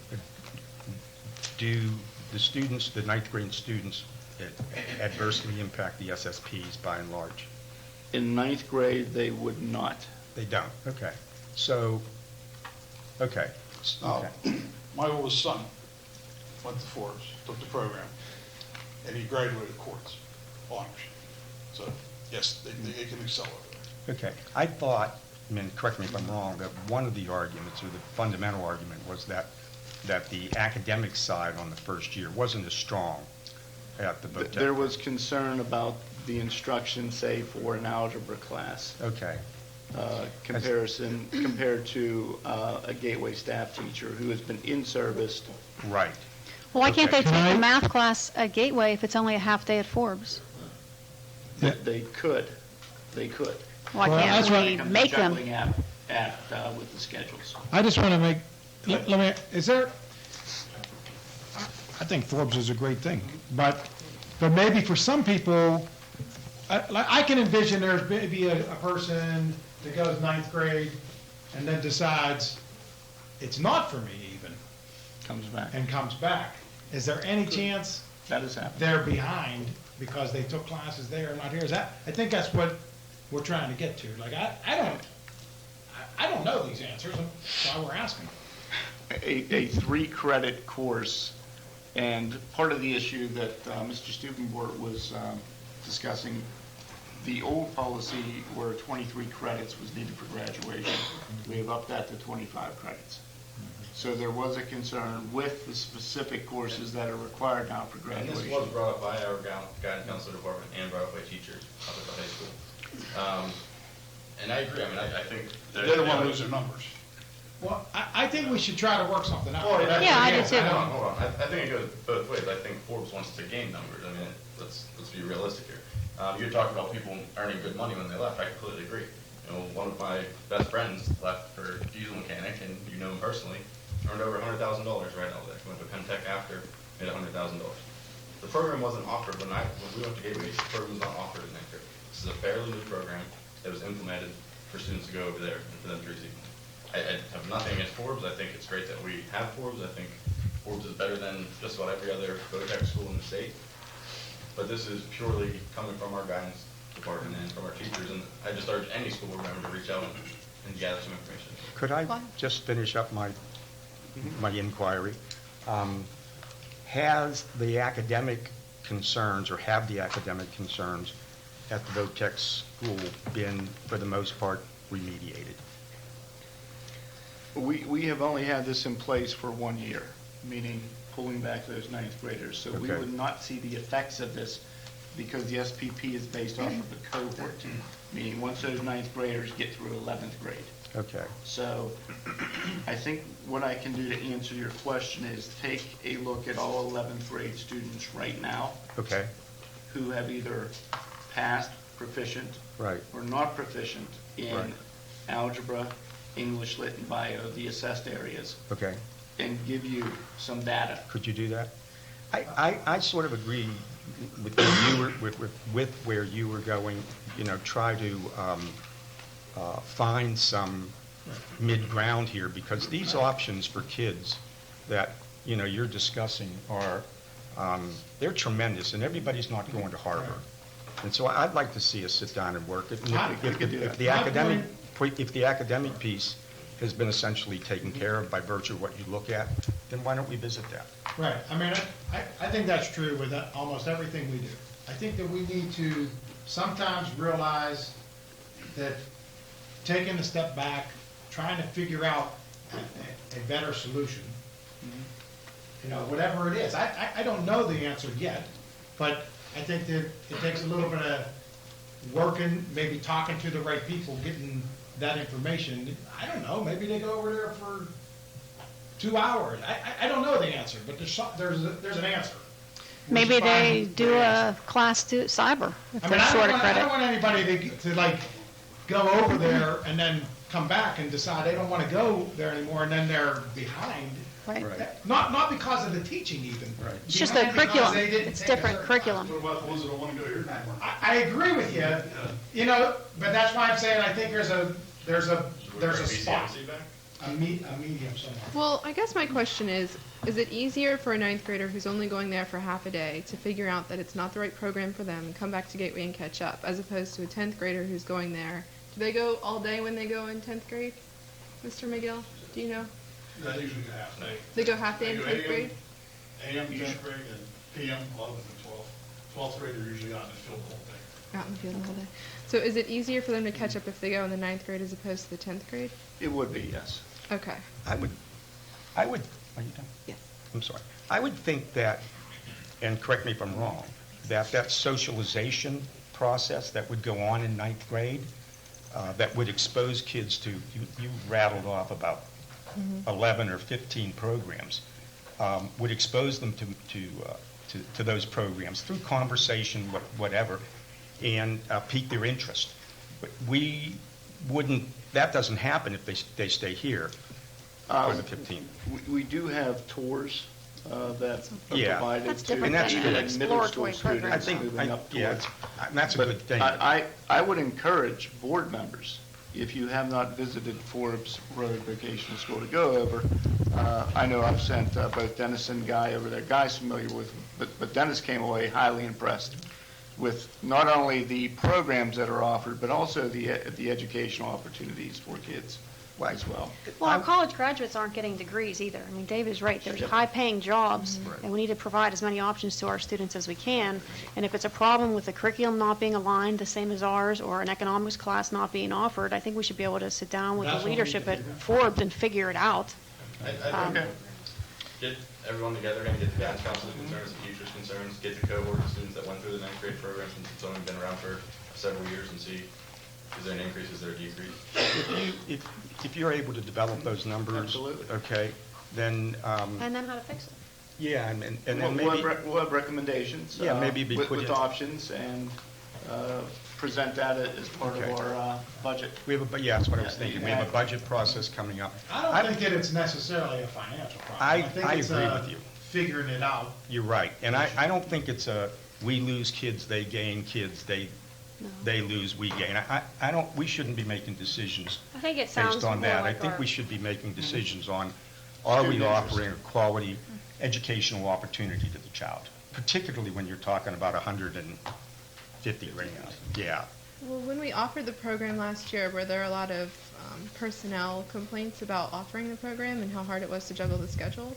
do the students, the ninth grade students, adversely impact the SSPs by and large? In ninth grade, they would not. They don't, okay. So, okay. My oldest son went to Forbes, took the program, and he graduated courts, honors. So, yes, they can excel over there. Okay. I thought, I mean, correct me if I'm wrong, that one of the arguments, or the fundamental argument, was that the academic side on the first year wasn't as strong at the Vo-Tech. There was concern about the instruction, say, for an algebra class. Okay. Compared to a Gateway staff teacher who has been in service. Right. Well, why can't they Okay. take a math class at Gateway if it's only a half day at Forbes? They could. Why can't we Becomes a make them? juggling act with the schedules. I just want to make, let me, is there, I think Forbes is a great thing, but maybe for some people, I can envision there's maybe a person that goes ninth grade and then decides it's not for me even, Comes back. and comes back. Is there any chance That has happened. they're behind because they took classes there and not here? Is that, I think that's what we're trying to get to. Like, I don't know these answers, that's why we're asking. A 3-credit course, and part of the issue that Mr. Stubenbort was discussing, the old policy where 23 credits was needed for graduation, we have upped that to 25 credits. So there was a concern with the specific courses that are required now for And graduation. this was brought up by our guidance counselor department and brought up by teachers up at the high school. And I agree, I mean, I think. They're the one losing numbers. Well, I think we should try to work something out. Yeah, I do too. Hold on. I think it goes both ways. I think Forbes wants to gain numbers. I mean, let's be realistic here. You're talking about people earning good money when they left. I completely agree. You know, one of my best friends left for diesel mechanic, and you know him personally, earned over $100,000 right out there. Went to Penn Tech after, made $100,000. The program wasn't offered when we went to Gateway. The program was not offered in that year. This is a fairly new program that was implemented for students to go over there and for them to receive. I have nothing against Forbes. I think it's great that we have Forbes. I think Forbes is better than just about every other Vo-Tech school in the state. But this is purely coming from our guidance department and from our teachers. And I just urge any school board member to reach out and gather some information. Could I just finish up my inquiry? Has the academic concerns, or have the academic concerns at the Vo-Tech school been, for the most part, remediated? We have only had this in place for 1 year, meaning pulling back those ninth graders. So we Okay. would not see the effects of this because the SPP is based off of the cohort, meaning once those ninth graders get through 11th grade. Okay. So I think what I can do to answer your question is take a look at all 11th grade students right now Okay. who have either passed, proficient, Right. or not proficient in Right. algebra, English, Lit, and Bio, the assessed areas, Okay. and give you some data. Could you do that? I sort of agree with where you were, with where you were going, you know, try to find some mid-ground here, because these options for kids that, you know, you're discussing are, they're tremendous, and everybody's not going to Harvard. And so I'd like to see us sit down and work it. And if the academic piece has been essentially taken care of by virtue of what you look at, then why don't we visit that? Right, I mean, I think that's true with almost everything we do. I think that we need to sometimes realize that taking a step back, trying to figure out a better solution, you know, whatever it is. I don't know the answer yet, but I think that it takes a little bit of working, maybe talking to the right people, getting that information. I don't know, maybe they go over there for 2 hours. I don't know the answer, but there's an answer. Maybe they do a class to cyber if I mean, they're short of I don't credit. want anybody to like go over there and then come back and decide they don't want to go there anymore, and then they're behind. Right. Right. Not because of the teaching even. Right. It's just the Behind because curriculum. they didn't It's take a different certain curriculum. What about the ones that don't want to go here? I agree with you, you know, but that's why I'm saying I think there's a spot, a medium somewhere. Well, I guess my question is it easier for a ninth grader who's only going there for half a day to figure out that it's not the right program for them and come back to Gateway and catch up, as opposed to a 10th grader who's going there? Do they go all day when they go in 10th grade? Mr. McGill, do you know? They usually go half day. They go half day in They go 10th grade? AM, 10th grade, and PM, 11th and 12th. 12th grade, they're usually out in the field the whole day. Out in the field all day. So is it easier for them to catch up if they go in the 9th grade as opposed to the 10th grade? It would be, yes. Okay. I would, are you done? Yes. I'm sorry. I would think that, and correct me if I'm wrong, that socialization process that would go on in ninth grade, that would expose kids to, you rattled off about 11 or 15 programs, would expose them to those programs through conversation, whatever, and pique their interest. But we wouldn't, that doesn't happen if they stay here for the 15. We do have tours that are Yeah. provided That's to different than an middle school exploratory students program. I think, moving up yeah, towards. that's a But good thing. I would encourage board members, if you have not visited Forbes Road Vocational School, to go over. I know I've sent both Dennis and Guy over there. Guy's familiar with, but Dennis came away highly impressed with not only the programs that are offered, but also the educational opportunities for kids as well. Well, our college graduates aren't getting degrees either. I mean, Dave is right. There's high-paying jobs, and we need to provide as many options to our students as we can. And if it's a problem with the curriculum not being aligned the same as ours, or an economics class not being offered, I think we should be able to sit down with That's the what we leadership can at do. Forbes and figure it out. I think get everyone together and get the guidance counselors' concerns, the teachers' concerns, get the cohort of students that went through the ninth grade program since it's only been around for several years, and see, is there an increase, is there a decrease? If you're able to develop those numbers, Absolutely. okay, then, And then how to fix it. yeah, and then We'll maybe, we'll have recommendations. Yeah, maybe be put with in- options, and present that as part of Okay. our budget. we have yeah, that's what I was thinking. We have a budget process coming up. I don't think that it's necessarily a financial problem. think I it's agree with you. figuring it out. You're right, and I don't think it's we lose kids, they gain kids, they lose, we gain. I don't, we shouldn't be making decisions I think it sounds based on more that. I like think our- we should be making decisions on, are we Student interest. offering a quality educational opportunity to the child? Particularly when you're talking about 150 right now. Yeah. Well, when we offered the program last year, were there a lot of personnel complaints about offering the program and how hard it was to juggle the schedule?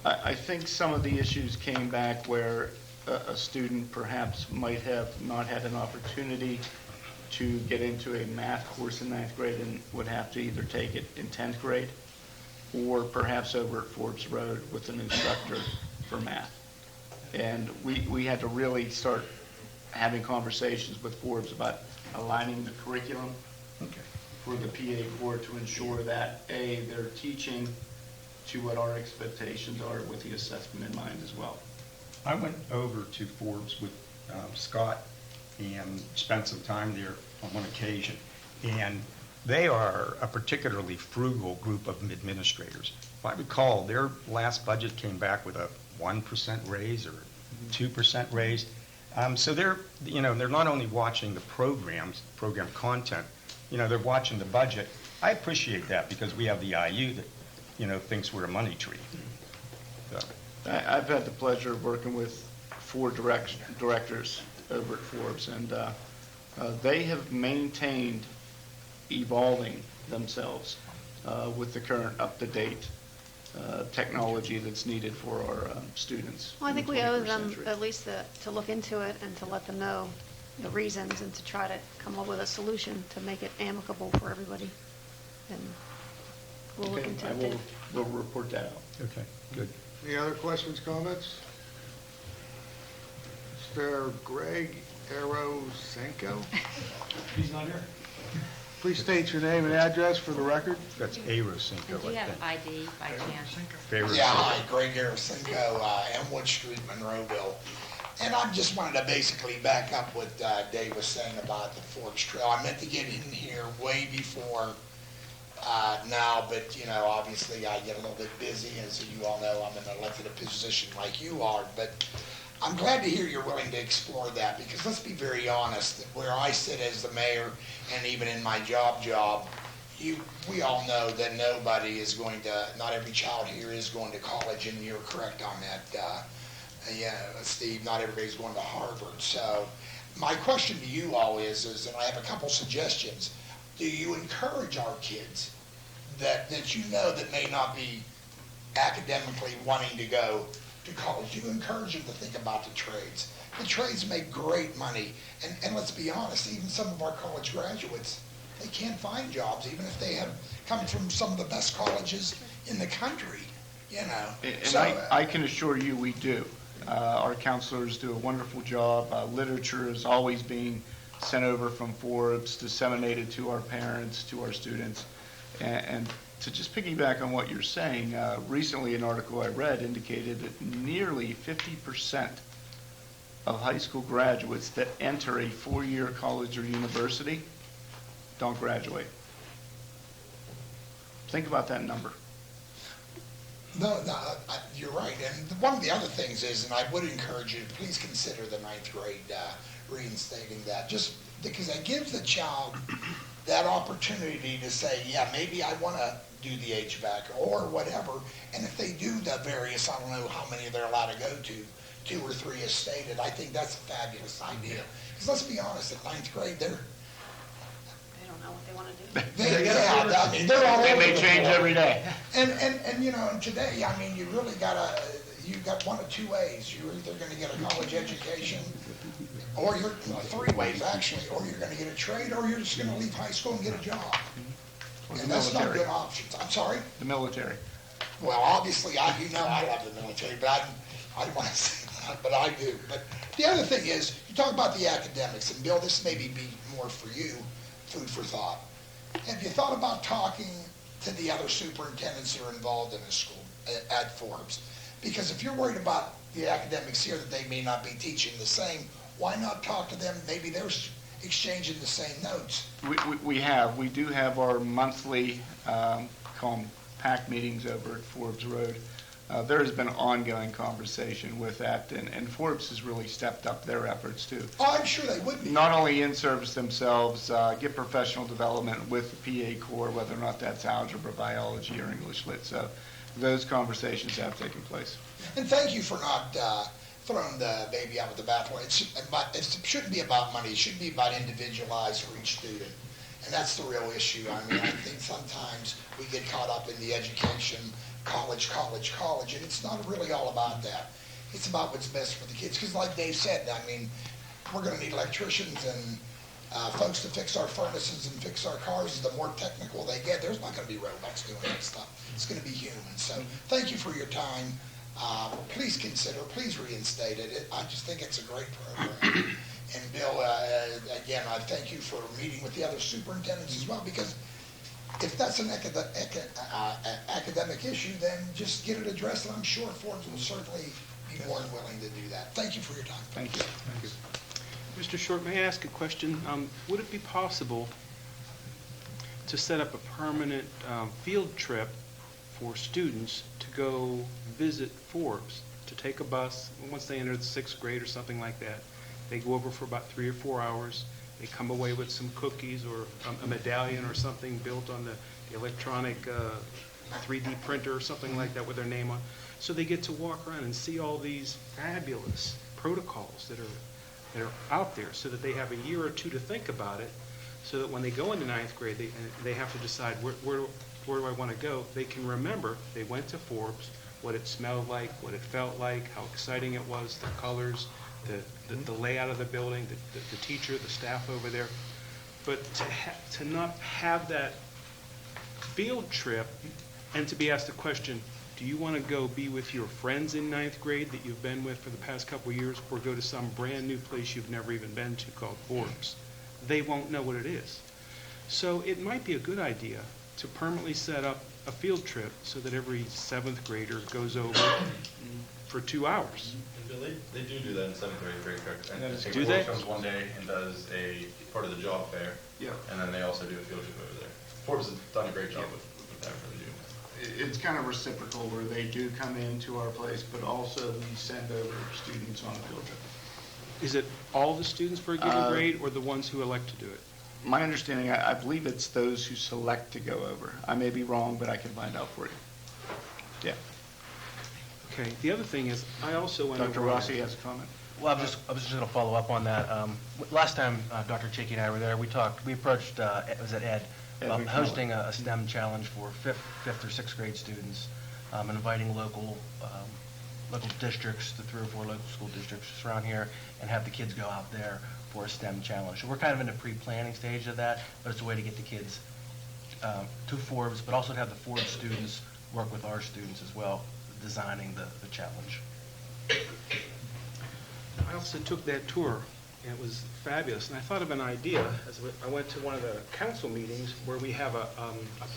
I think some of the issues came back where a student perhaps might have not had an opportunity to get into a math course in ninth grade and would have to either take it in 10th grade or perhaps over at Forbes Road with an instructor for math. And we had to really start having conversations with Forbes about aligning the curriculum for the PA board to ensure that, A, they're teaching to what our expectations are with the assessment in mind as well. I went over to Forbes with Scott and spent some time there on one occasion, and they are a particularly frugal group of administrators. If I recall, their last budget came back with a 1% raise or 2% raise. So they're not only watching the program content, they're watching the budget. I appreciate that because we have the IU that, thinks we're a money tree. So. I've had the pleasure of working with 4 directors over at Forbes, and they have maintained evolving themselves with the current up-to-date technology that's needed for our students. Well, I in think the we owe 21st them century. at least to look into it and to let them know the reasons and to try to come up with a solution to make it amicable for everybody. And we'll look Okay, into I it. will, Dave. will report that out. Okay, good. Any other questions, comments? Mr. Greg Arosenko, He's not here. please state your name and address for the record. That's Arosenko, And do you I have think. ID by chance? Arosenko. Yeah, hi, Greg Harrisenko, Elmwood Street, Monroeville. And I just wanted to basically back up what Dave was saying about the Forks Trail. I meant to get in here way before now, but, you know, obviously I get a little bit busy. As you all know, I'm in an elected position like you are. But I'm glad to hear you're willing to explore that, because let's be very honest, where I sit as the mayor and even in my job, we all know that nobody is going to, not every child here is going to college, and you're correct on that. Yeah, Steve, not everybody's going to Harvard. So my question to you all is, and I have a couple suggestions, do you encourage our kids that you know that may not be academically wanting to go to college? Do you encourage them to think about the trades? The trades make great money. And let's be honest, even some of our college graduates, they can't find jobs, even if they have come from some of the best colleges in the country, you know. And I can assure you we do. Our counselors do a wonderful job. Literature is always being sent over from Forbes, disseminated to our parents, to our students. And to just piggyback on what you're saying, recently an article I read indicated that nearly 50% of high school graduates that enter a four-year college or university don't graduate. Think about that number. No, you're right. And one of the other things is, and I would encourage you to please consider the ninth grade reinstating that, just because that gives the child that opportunity to say, yeah, maybe I want to do the HVAC or whatever. And if they do the various, I don't know how many they're allowed to go to, 2 or 3 as stated, I think that's a fabulous idea. Because let's be honest, at ninth grade, They don't know what they want to do. they're all They over may the change board. every day. And you know, and today, I mean, you really you've got one of two ways. You're either going to get a college education, or you're 3 ways actually, or you're going to get a trade, or you're just going to leave high school and get a job. Or the And that's not military. good options. I'm sorry? The military. Well, obviously, I love the military, but I don't want to say that, but I do. But the other thing is, you talk about the academics, and Bill, this may be more for you, food for thought. Have you thought about talking to the other superintendents who are involved in the school at Forbes? Because if you're worried about the academics here, that they may not be teaching the same, why not talk to them? Maybe they're exchanging the same notes. We do have our monthly call them PAC meetings over at Forbes Road. There has been ongoing conversation with that, and Forbes has really stepped up their efforts too. Oh, I'm sure they would be. Not only in-service themselves, get professional development with the PA Corps, whether or not that's algebra, biology, or English Lit. So those conversations have taken place. And thank you for not throwing the baby out with the bathwater. It shouldn't be about money. It should be about individualized for each student. And that's the real issue. I mean, I think sometimes we get caught up in the education, college, and it's not really all about that. It's about what's best for the kids. Because like Dave said, I mean, we're going to need electricians and folks to fix our furnaces and fix our cars. The more technical they get, there's not going to be robots doing that stuff. It's going to be human. So thank you for your time. Please reinstate it. I just think it's a great program. And Bill, again, I thank you for meeting with the other superintendents as well, because if that's an academic issue, then just get it addressed, and I'm sure Forbes will certainly be more than willing to do that. Thank you for your time. Thank you. Mr. Short, may I ask a question? Would it be possible to set up a permanent field trip for students to go visit Forbes, to take a bus, once they enter the 6th grade or something like that? They go over for about 3 or 4 hours. They come away with some cookies or a medallion or something built on the electronic 3D printer or something like that with their name on. So they get to walk around and see all these fabulous protocols that are out there, so that they have a year or 2 to think about it, so that when they go into 9th grade, they have to decide where do I want to go. They can remember they went to Forbes, what it smelled like, what it felt like, how exciting it was, the colors, the layout of the building, the teacher, the staff over there. But to not have that field trip and to be asked the question, do you want to go be with your friends in 9th grade that you've been with for the past couple of years, or go to some brand new place you've never even been to called Forbes? They won't know what it is. So it might be a good idea to permanently set up a field trip so that every seventh grader goes over for 2 hours. And Bill, they do that in seventh grade, correct? And Yes. I think Do they? Forbes comes one day and does a part of the job fair. Yeah. And then they also do a field trip over there. Forbes has done a great job with that, really do. It's kind of reciprocal where they do come into our place, but also we send over students on a field trip. Is it all the students for a given grade or the ones who elect to do it? My understanding, I believe it's those who select to go over. I may be wrong, but I can find out for you. Yeah. Okay, the other thing is, I also went over... Dr. Rossi has a comment? Well, I was just going to follow up on that. Last time Dr. Chicky and I were there, we approached, was it Ed, about McCullough. hosting a STEM challenge for fifth or sixth grade students, and inviting local districts, the 3 or 4 local school districts around here, and have the kids go out there for a STEM challenge. So we're kind of in the pre-planning stage of that, but it's a way to get the kids to Forbes, but also to have the Forbes students work with our students as well, designing the challenge. I also took that tour, and it was fabulous, and I thought of an idea. I went to one of the council meetings where we have a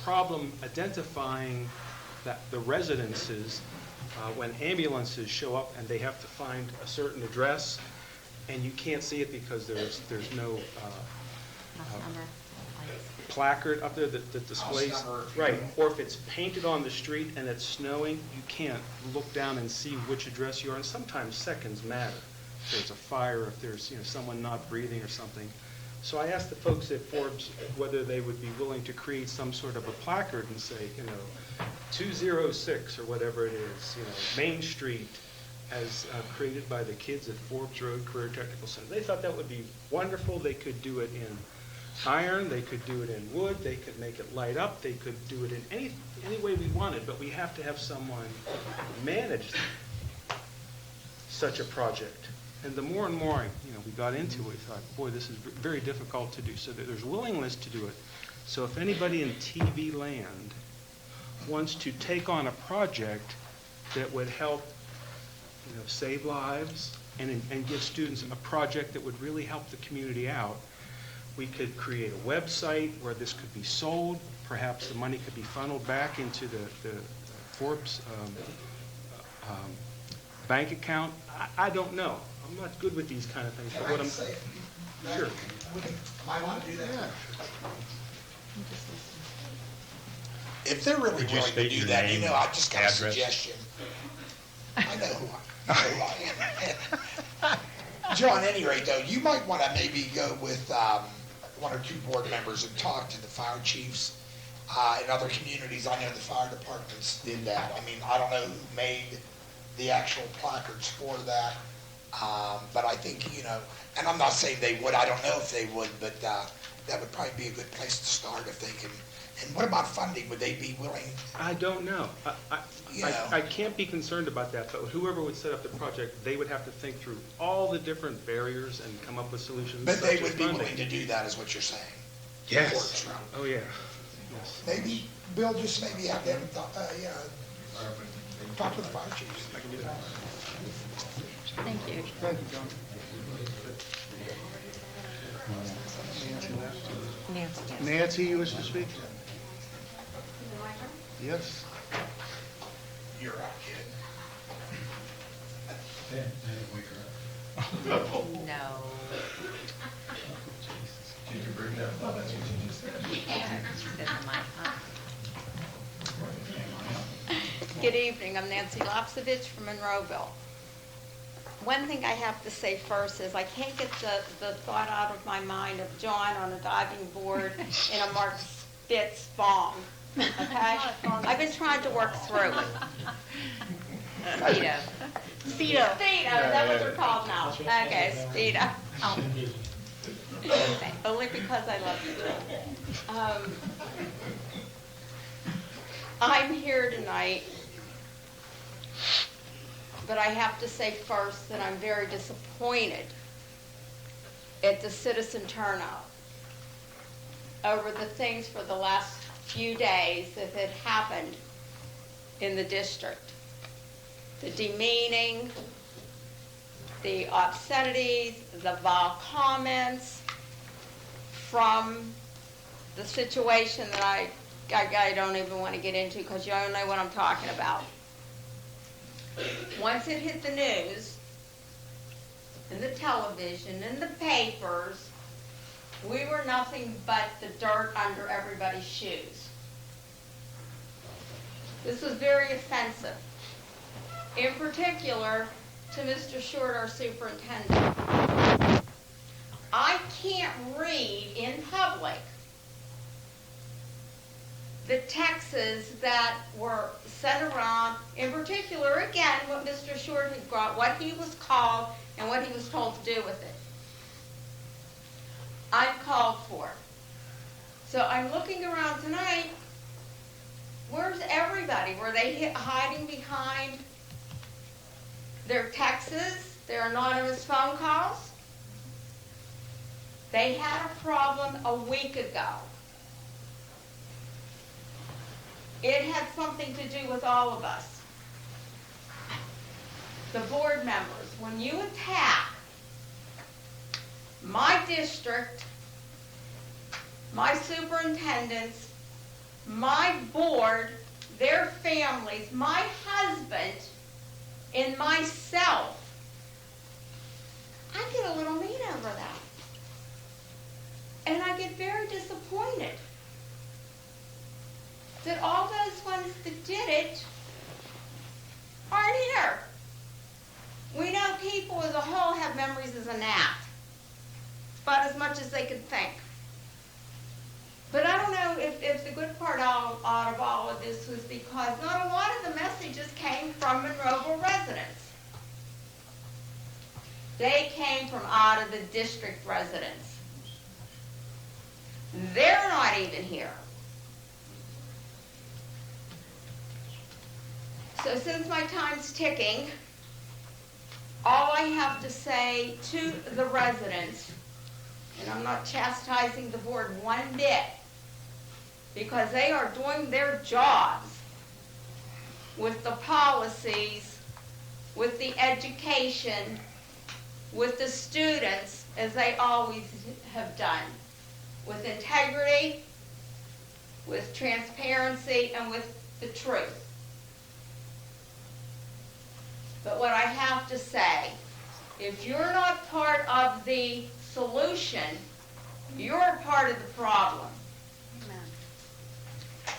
problem identifying the residences when ambulances show up and they have to find a certain address, and you can't see it because there's no placard up there that displays. Right, or if it's painted on the street and it's snowing, you can't look down and see which address you are, and sometimes seconds matter. If there's a fire, if there's someone not breathing or something. So I asked the folks at Forbes whether they would be willing to create some sort of a placard and say, 206 or whatever it is, Main Street, as created by the kids at Forbes Road Career Technical Center. They thought that would be wonderful. They could do it in iron, they could do it in wood, they could make it light up, they could do it in any way we wanted, but we have to have someone manage such a project. And the more and more we got into it, we thought, boy, this is very difficult to do. So there's willingness to do it. So if anybody in TV land wants to take on a project that would help save lives and give students a project that would really help the community out, we could create a website where this could be sold. Perhaps the money could be funneled back into the Forbes bank account. I don't know. I'm not good with these kind of things. But what I'm sure. Might want to do that. If they're really Would you willing to state do your that, name, I've just got a address? suggestion. I know who I am. Joe, at any rate, though, you might want to maybe go with 1 or 2 board members and talk to the fire chiefs in other communities. I know the fire departments did that. I mean, I don't know who made the actual placards for that, but I think, and I'm not saying they would. I don't know if they would, but that would probably be a good place to start if they can. And what about funding? Would they be willing? I don't know. I can't be concerned about that, but whoever would set up the project, they would have to think through all the different barriers and come up with solutions. But they such as would be funding. willing to do that, is what you're saying? Yes. Oh, yeah. Yes. Maybe, Bill, just maybe have them, talk with the fire chiefs. I can do that. Thank you. Thank you, John. Nancy, yes. Nancy, you wish to speak? Yes. You're out, kid. No. Did you bring that? Oh, that's what you just said. Yeah, she said the mic, huh? Good evening, I'm Nancy Lopsovich from Monroeville. One thing I have to say first is I can't get the thought out of my mind of John on a diving board in a Mark Spitz bong, okay? I've been trying to work through it. Speedo. Speedo, is that what they're called now? Okay, Speedo. Only because I love you. I'm here tonight, but I have to say first that I'm very disappointed at the citizen turnout over the things for the last few days that had happened in the district. The demeaning, the obscenities, the vile comments from the situation that I I don't even want to get into because you don't know what I'm talking about. Once it hit the news, and the television, and the papers, we were nothing but the dirt under everybody's shoes. This was very offensive. In particular, to Mr. Short, our superintendent. I can't read in public the texts that were sent around, in particular, again, what Mr. Short had brought, what he was called, and what he was told to do with it. I'm called for. So I'm looking around tonight, where's everybody? Were they hiding behind their texts, their anonymous phone calls? They had a problem a week ago. It had something to do with all of us. The board members, when you attack my district, my superintendents, my board, their families, my husband, and myself, I get a little mean over that. And I get very disappointed that all those ones that did it aren't here. We know people as a whole have memories as a gnat. It's about as much as they can think. But I don't know if the good part out of all of this was because not a lot of the messages came from Monroeville residents. They came from out of the district residents. They're not even here. So since my time's ticking, all I have to say to the residents, and I'm not chastising the board one bit, because they are doing their jobs with the policies, with the education, with the students, as they always have done, with integrity, with transparency, and with the truth. But what I have to say, if you're not part of the solution, you're a part of the problem.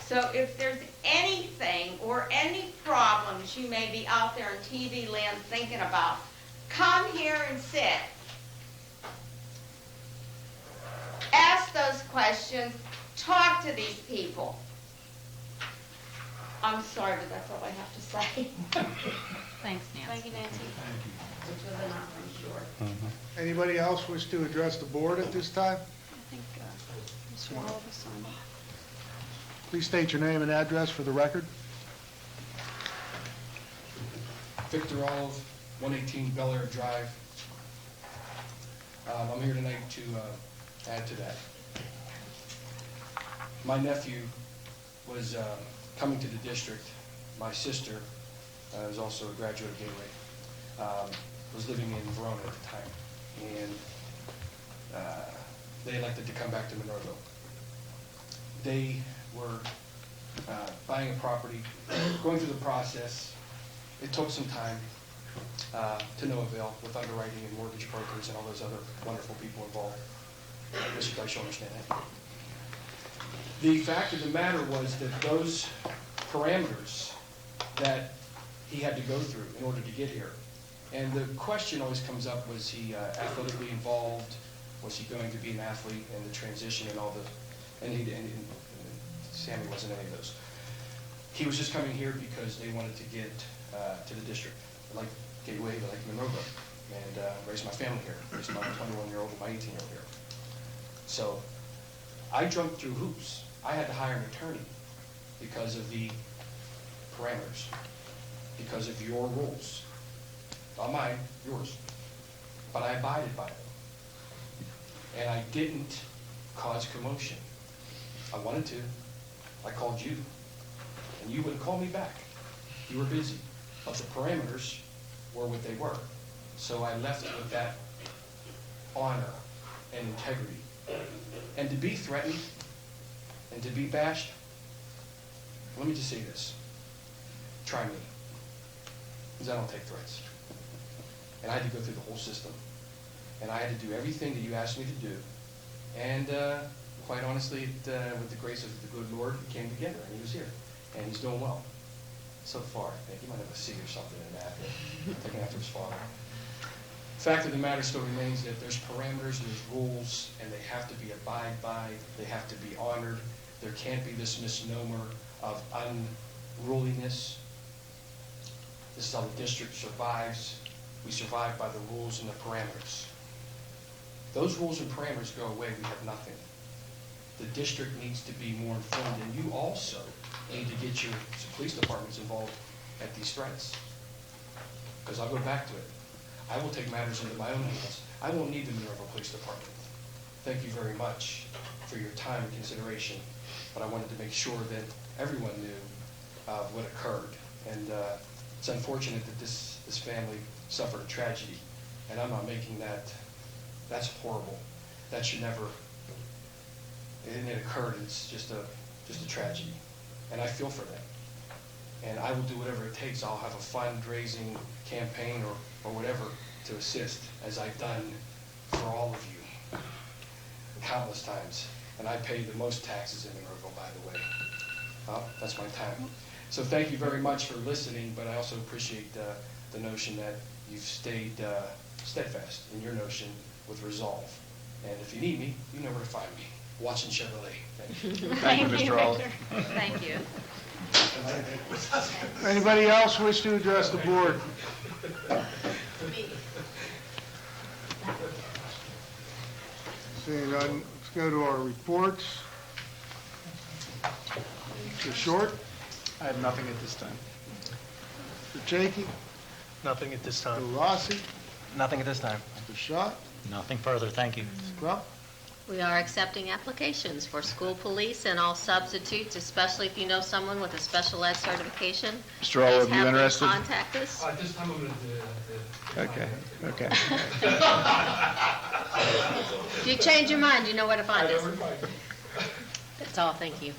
So if there's anything or any problems you may be out there in TV land thinking about, come here and sit. Ask those questions. Talk to these people. I'm sorry, but that's all I have to say. Thanks, Nancy. Thank you, Nancy. Which was an awfully short. Anybody else wish to address the board at this time? I think Mr. Oliver signed it. Please state your name and address for the record. Victor Olive, 118 Bel Air Drive. I'm here tonight to add to that. My nephew was coming to the district. My sister is also a graduate of Gateway. Was living in Verona at the time, and they elected to come back to Monroeville. They were buying a property, going through the process. It took some time to no avail with underwriting and mortgage brokers and all those other wonderful people involved. Mr. Dyche, understand that. The fact of the matter was that those parameters that he had to go through in order to get here. And the question always comes up, was he athletically involved? Was he going to be an athlete in the transition and all the, and Sammy wasn't any of those. He was just coming here because they wanted to get to the district. They like Gateway, they like Monroeville, and raise my family here, raise my 21-year-old and my 18-year-old here. So I jumped through hoops. I had to hire an attorney because of the parameters, because of your rules. Not mine, yours. But I abided by them. And I didn't cause commotion. I wanted to. I called you. And you wouldn't call me back. You were busy. But the parameters were what they were. So I left it with that honor and integrity. And to be threatened and to be bashed, Let me just say this. Try me. Because I don't take threats. And I had to go through the whole system. And I had to do everything that you asked me to do. And quite honestly, with the grace of the good Lord, it came together, and he was here. And he's doing well. So far, I think he might have a C or something in that, taking after his father. The fact of the matter still remains that there's parameters and there's rules, and they have to be abided by, they have to be honored. There can't be this misnomer of unruliness. This is how the district survives. We survive by the rules and the parameters. Those rules and parameters go away, we have nothing. The district needs to be more informed, and you also need to get your police departments involved at these threats. Because I'll go back to it. I will take matters into my own hands. I won't need the Minerva Police Department. Thank you very much for your time and consideration, but I wanted to make sure that everyone knew what occurred. And it's unfortunate that this family suffered a tragedy, and I'm not making that. That's horrible. That should never. And it occurred. It's just a tragedy, and I feel for them. And I will do whatever it takes. I'll have a fundraising campaign or whatever to assist, as I've done for all of you countless times. And I pay the most taxes in Minerva, by the way. Well, that's my time. So thank you very much for listening, but I also appreciate the notion that you've stayed steadfast in your notion with resolve. And if you need me, you know where to find me. Watson Chevrolet. Thank you. Thank you, Mr. Rowley. Thank you. Anybody else wish to address the board? Seeing none, let's go to our reports. Mr. Short? I have nothing at this time. Mr. Jakey? Nothing at this time. Mr. Rossi? Nothing at this time. Mr. Schott? Nothing further, thank you. Mr. Crump? We are accepting applications for school police and all substitutes, especially if you know someone with a special ed certification. Mr. Rowley, Please are you have them interested? contact us. At this time, I'm going to Okay, okay. If you change your mind, you know where to find us. That's all, thank you.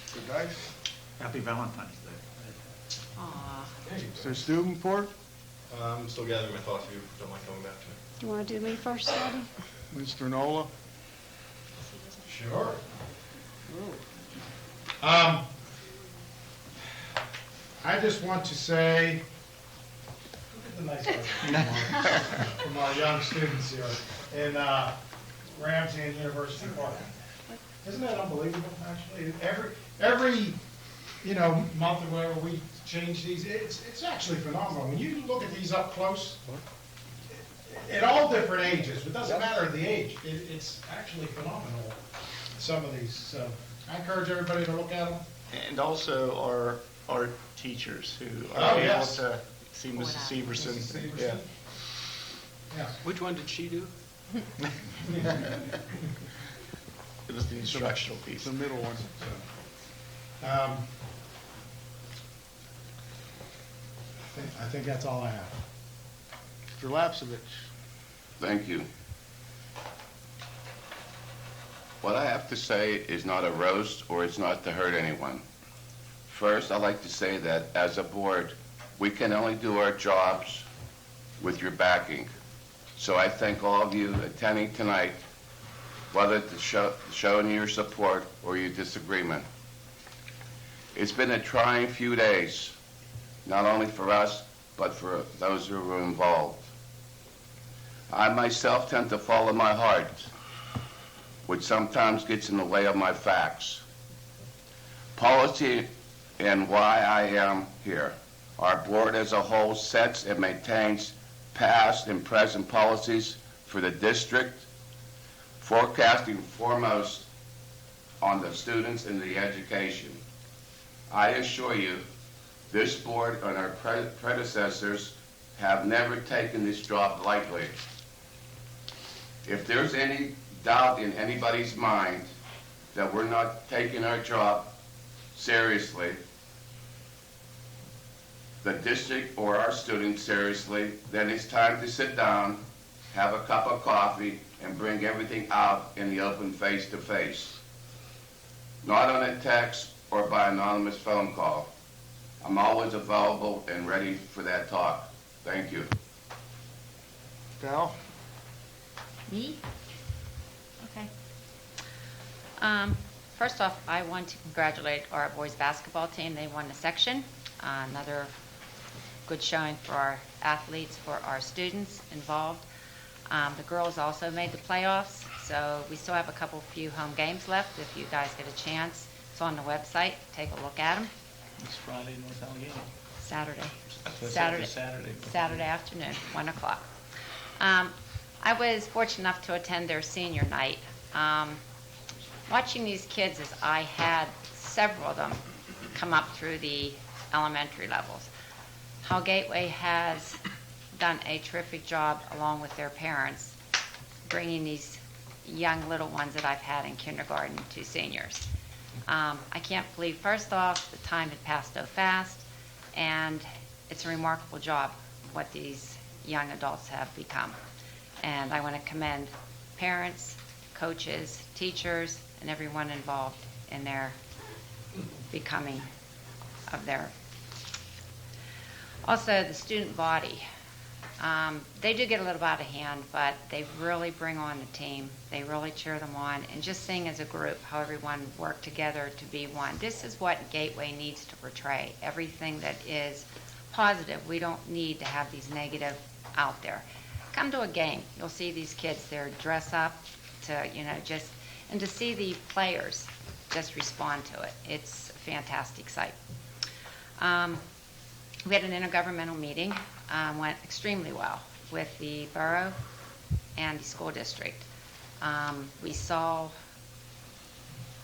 Mr. Dice? Happy Valentine's Day. Aw. Mr. Stubenport? I'm still gathering my thoughts. If you don't mind coming back to me. Do you want to do me first, Daddy? Mr. Nola? Sure. I just want to say, look at the nice from our young students here in Ramsey and University Park. Isn't that unbelievable, actually? Every month or whatever we change these, it's actually phenomenal. When you look at these up close, at all different ages, it doesn't matter the age, it's actually phenomenal, some of these. So I encourage everybody to look at them. And also our teachers who Oh, are able yes. to see Mrs. Severson. Mrs. Severson. Yeah. Yeah. Which one did she do? It was the instructional piece. The middle one. I think that's all I have. Mr. Lapsevich? Thank you. What I have to say is not a roast or it's not to hurt anyone. First, I'd like to say that as a board, we can only do our jobs with your backing. So I thank all of you attending tonight, whether to showing your support or your disagreement. It's been a trying few days, not only for us, but for those who are involved. I myself tend to follow my heart, which sometimes gets in the way of my facts. Policy and why I am here. Our board as a whole sets and maintains past and present policies for the district, forecasting foremost on the students and the education. I assure you, this board and our predecessors have never taken this job lightly. If there's any doubt in anybody's mind that we're not taking our job seriously, the district or our students seriously, then it's time to sit down, have a cup of coffee, and bring everything out in the open face to face. Not on a text or by anonymous phone call. I'm always available and ready for that talk. Thank you. Val? Me? Okay. First off, I want to congratulate our boys basketball team. They won the section. Another good showing for our athletes, for our students involved. The girls also made the playoffs, so we still have a few home games left. If you guys get a chance, it's on the website. Take a look at them. It's Friday, North Allegheny. Saturday. Saturday afternoon, 1 o'clock. I was fortunate enough to attend their senior night. Watching these kids, as I had several of them come up through the elementary levels, how Gateway has done a terrific job along with their parents bringing these young little ones that I've had in kindergarten to seniors. I can't believe, first off, the time had passed so fast, and it's a remarkable job what these young adults have become. And I want to commend parents, coaches, teachers, and everyone involved in their becoming of their. Also, the student body. They do get a little out of hand, but they really bring on the team. They really cheer them on, and just seeing as a group how everyone worked together to be one. This is what Gateway needs to portray. Everything that is positive. We don't need to have these negative out there. Come to a game. You'll see these kids. They're dress up to, and to see the players just respond to it. It's a fantastic sight. We had an intergovernmental meeting. Went extremely well with the borough and the school district. We saw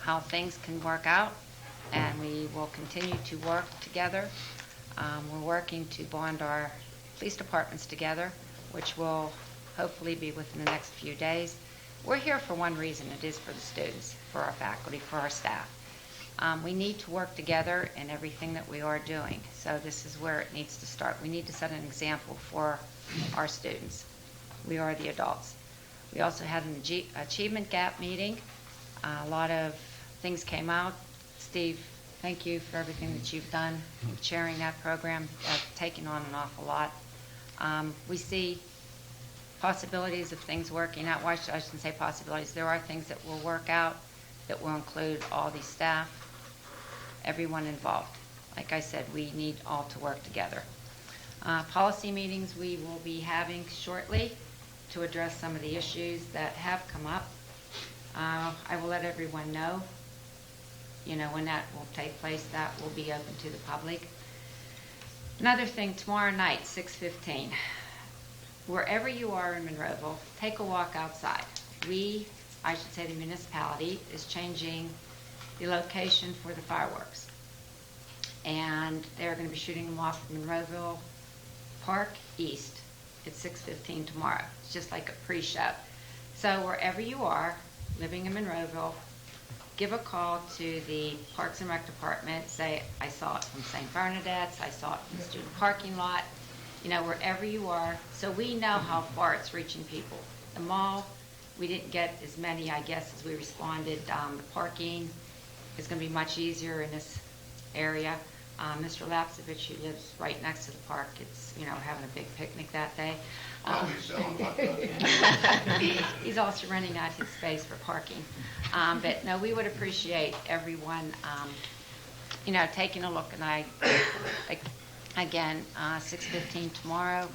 how things can work out, and we will continue to work together. We're working to bond our police departments together, which will hopefully be within the next few days. We're here for one reason. It is for the students, for our faculty, for our staff. We need to work together in everything that we are doing. So this is where it needs to start. We need to set an example for our students. We are the adults. We also had an achievement gap meeting. A lot of things came out. Steve, thank you for everything that you've done, chairing that program, taking on an awful lot. We see possibilities of things working out. Well, I shouldn't say possibilities. There are things that will work out that will include all the staff, everyone involved. Like I said, we need all to work together. Policy meetings we will be having shortly to address some of the issues that have come up. I will let everyone know, when that will take place. That will be open to the public. Another thing, tomorrow night, 6:15, wherever you are in Monroeville, take a walk outside. I should say the municipality is changing the location for the fireworks. And they're going to be shooting them off from Monroeville Park East at 6:15 tomorrow. It's just like a pre-show. So wherever you are, living in Monroeville, give a call to the Parks and Rec Department. Say, I saw it from St. Bernadette's, I saw it from the student parking lot, wherever you are. So we know how far it's reaching people. The mall, we didn't get as many, I guess, as we responded. The parking is going to be much easier in this area. Mr. Lapsevich, who lives right next to the park, it's, having a big picnic that day. He's also renting out his space for parking. But no, we would appreciate everyone, taking a look. And again, 6:15 tomorrow,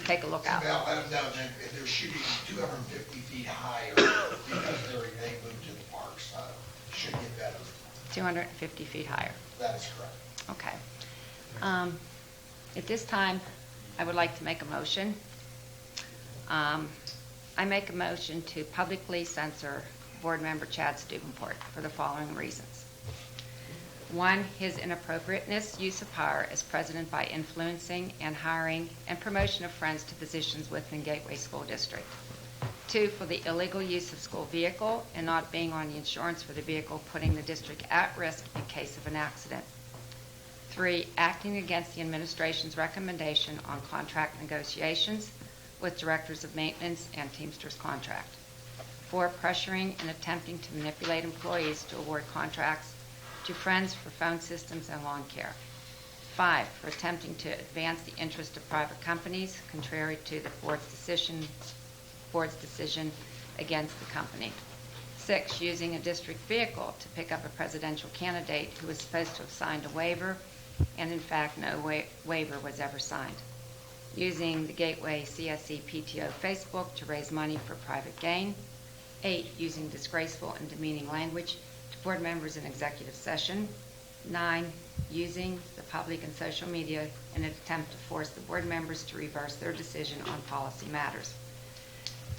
take a look out. Val, let them know that if they're shooting 250 feet higher because they moved to the park, so should get better. 250 feet higher. That is correct. Okay. At this time, I would like to make a motion. I make a motion to publicly censor Board Member Chad Stubenport for the following reasons. 1, his inappropriateness, use of power as president by influencing and hiring and promotion of friends to positions within Gateway School District. 2, for the illegal use of school vehicle and not being on the insurance for the vehicle, putting the district at risk in case of an accident. 3, acting against the administration's recommendation on contract negotiations with directors of maintenance and Teamsters contract. 4, pressuring and attempting to manipulate employees to award contracts to Friends for Phone Systems and Lawn Care. 5, for attempting to advance the interest of private companies, contrary to the board's decision against the company. 6, using a district vehicle to pick up a presidential candidate who was supposed to have signed a waiver, and in fact no waiver was ever signed. Using the Gateway CSE PTO Facebook to raise money for private gain. 8, using disgraceful and demeaning language to board members in executive session. 9, using the public and social media in an attempt to force the board members to reverse their decision on policy matters.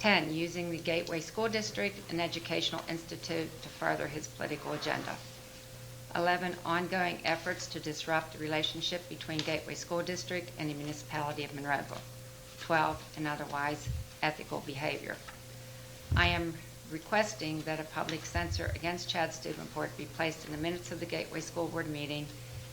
10, using the Gateway School District and Educational Institute to further his political agenda. 11, ongoing efforts to disrupt the relationship between Gateway School District and the municipality of Monroeville. 12, and otherwise ethical behavior. I am requesting that a public censure against Chad Stubenport be placed in the minutes of the Gateway School Board meeting,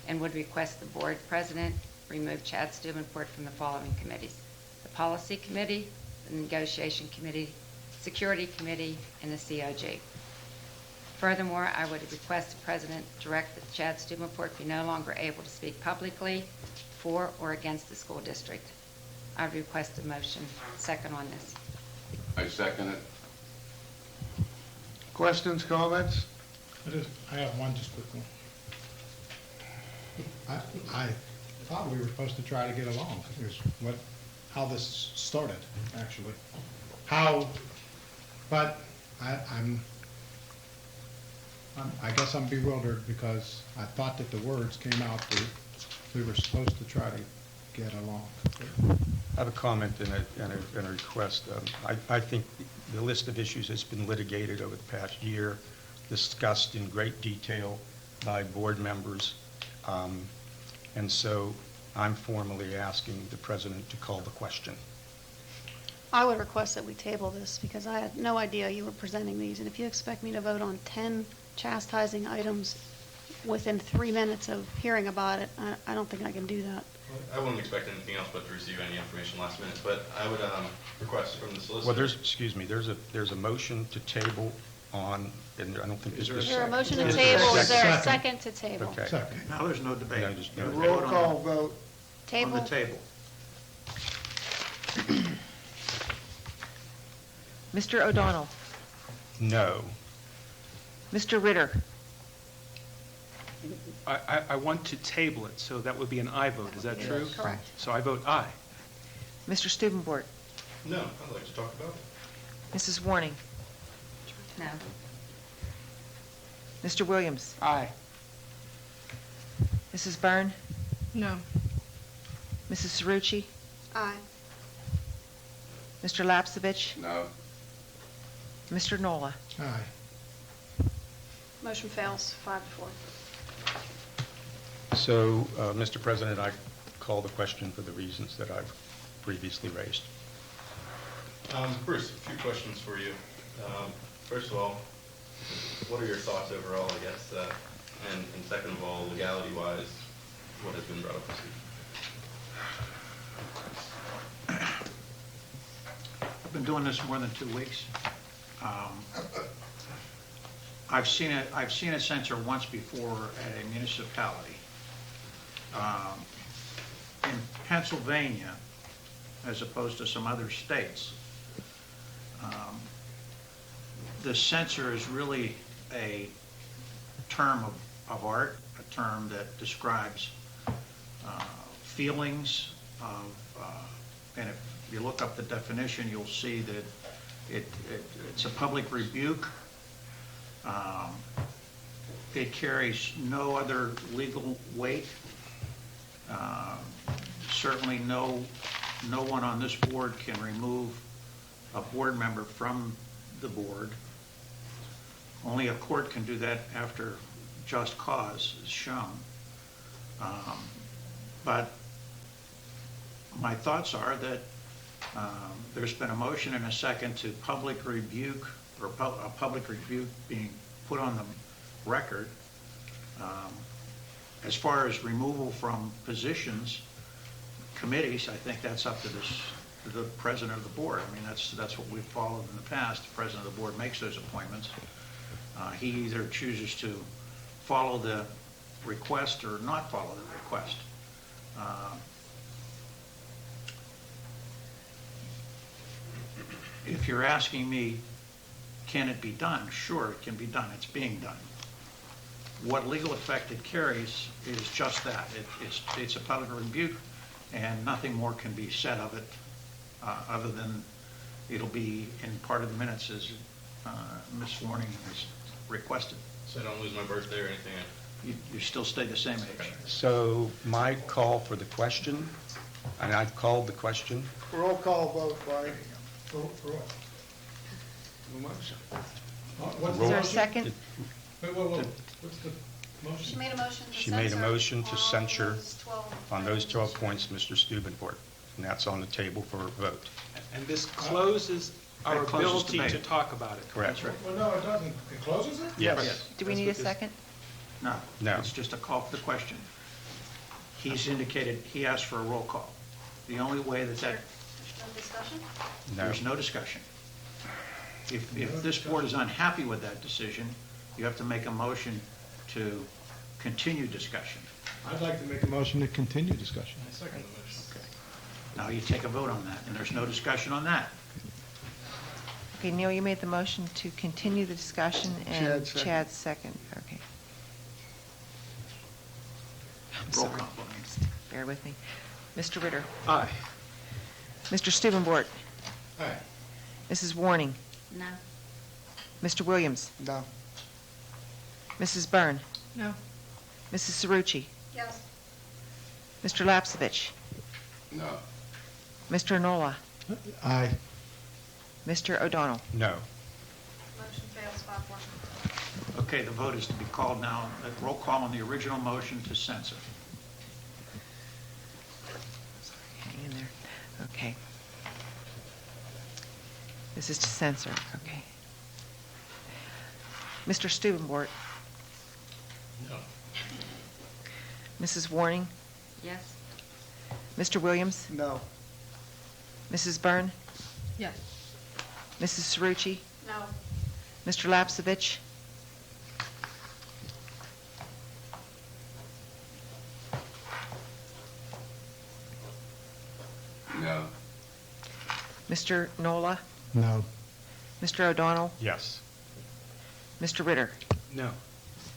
and would request the board president remove Chad Stubenport from the following committees: the Policy Committee, the Negotiation Committee, Security Committee, and the COG. Furthermore, I would request the President direct that Chad Stubenport be no longer able to speak publicly for or against the school district. I would request a motion second on this. I second it. Questions, comments? I have one just quick one. I thought we were supposed to try to get along. Here's how this started, actually. But I guess I'm bewildered because I thought that the words came out that we were supposed to try to get along. I have a comment and a request. I think the list of issues has been litigated over the past year, discussed in great detail by board members, and so I'm formally asking the President to call the question. I would request that we table this because I had no idea you were presenting these. And if you expect me to vote on 10 chastising items within 3 minutes of hearing about it, I don't think I can do that. I wouldn't expect anything else but to receive any information last minute, but I would request from the solicitor. Well, there's a motion to table on, and I don't think there's Is there a motion to table? Is there a second to table? Okay. Second. Now there's no debate. No, there's no Roll call vote. Table? On the table. Mr. O'Donnell. No. Mr. Ritter. I want to table it, so that would be an aye vote. Is that true? Correct. So I vote aye. Mr. Stubenport. No, I'd like to talk about it. Mrs. Warning. No. Mr. Williams. Aye. Mrs. Byrne. No. Mrs. Cerrucci. Aye. Mr. Lapsevich. No. Mr. Nola. Aye. Motion fails, 5-4. So, Mr. President, I call the question for the reasons that I've previously raised. Bruce, a few questions for you. First of all, what are your thoughts overall, I guess, and second of all, legality-wise, what has been brought up this evening? I've been doing this more than 2 weeks. I've seen a censor once before at a municipality. In Pennsylvania, as opposed to some other states, the censor is really a term of art, a term that describes feelings of, and if you look up the definition, you'll see that it's a public rebuke. It carries no other legal weight. Certainly no one on this board can remove a board member from the board. Only a court can do that after just cause is shown. But my thoughts are that there's been a motion and a second to public rebuke, or a public rebuke being put on the record. As far as removal from positions, committees, I think that's up to the president of the board. I mean, that's what we've followed in the past. The president of the board makes those appointments. He either chooses to follow the request or not follow the request. If you're asking me, can it be done? Sure, it can be done. It's being done. What legal effect it carries is just that. It's a public rebuke, and nothing more can be said of it other than it'll be in part of the minutes as Ms. Warning has requested. So I don't lose my birthday or anything? You still stay the same age. So my call for the question, and I've called the question. Roll call vote, Brian. For what? Is there a second? Wait, what's the motion? She made a motion to She made a censor motion to all censure those 12 on those 12 points Mr. Steubenvort, and that's on the table for a vote. And this closes our It closes ability debate. to talk about it. Correct. Well, no, it doesn't. It closes it? Yes. Do we need a second? No. No. It's just a call for the question. He's indicated he asked for a roll call. The only way that No discussion? No. there's no discussion. If this board is unhappy with that decision, you have to make a motion to continue discussion. I'd like to make a motion to continue discussion. Okay. Now you take a vote on that, and there's no discussion on that. Okay, Neil, you made the motion to continue the discussion, and Chad second. Chad second. Okay. I'm Roll sorry. call. Bear with me. Mr. Ritter. Aye. Mr. Steubenvort. Aye. Mrs. Warning. No. Mr. Williams. No. Mrs. Byrne. No. Mrs. Cerrucci. Yes. Mr. Lapsevich. No. Mr. Nola. Aye. Mr. O'Donnell. No. Motion fails 5-1. Okay, the vote is to be called now. A roll call on the original motion to censor. Hang in there. Okay. This is to censor. Okay. Mr. Steubenvort. No. Mrs. Warning. Yes. Mr. Williams. No. Mrs. Byrne. Yes. Mrs. Cerrucci. No. Mr. Lapsevich. No. Mr. Nola. No. Mr. O'Donnell. Yes. Mr. Ritter. No.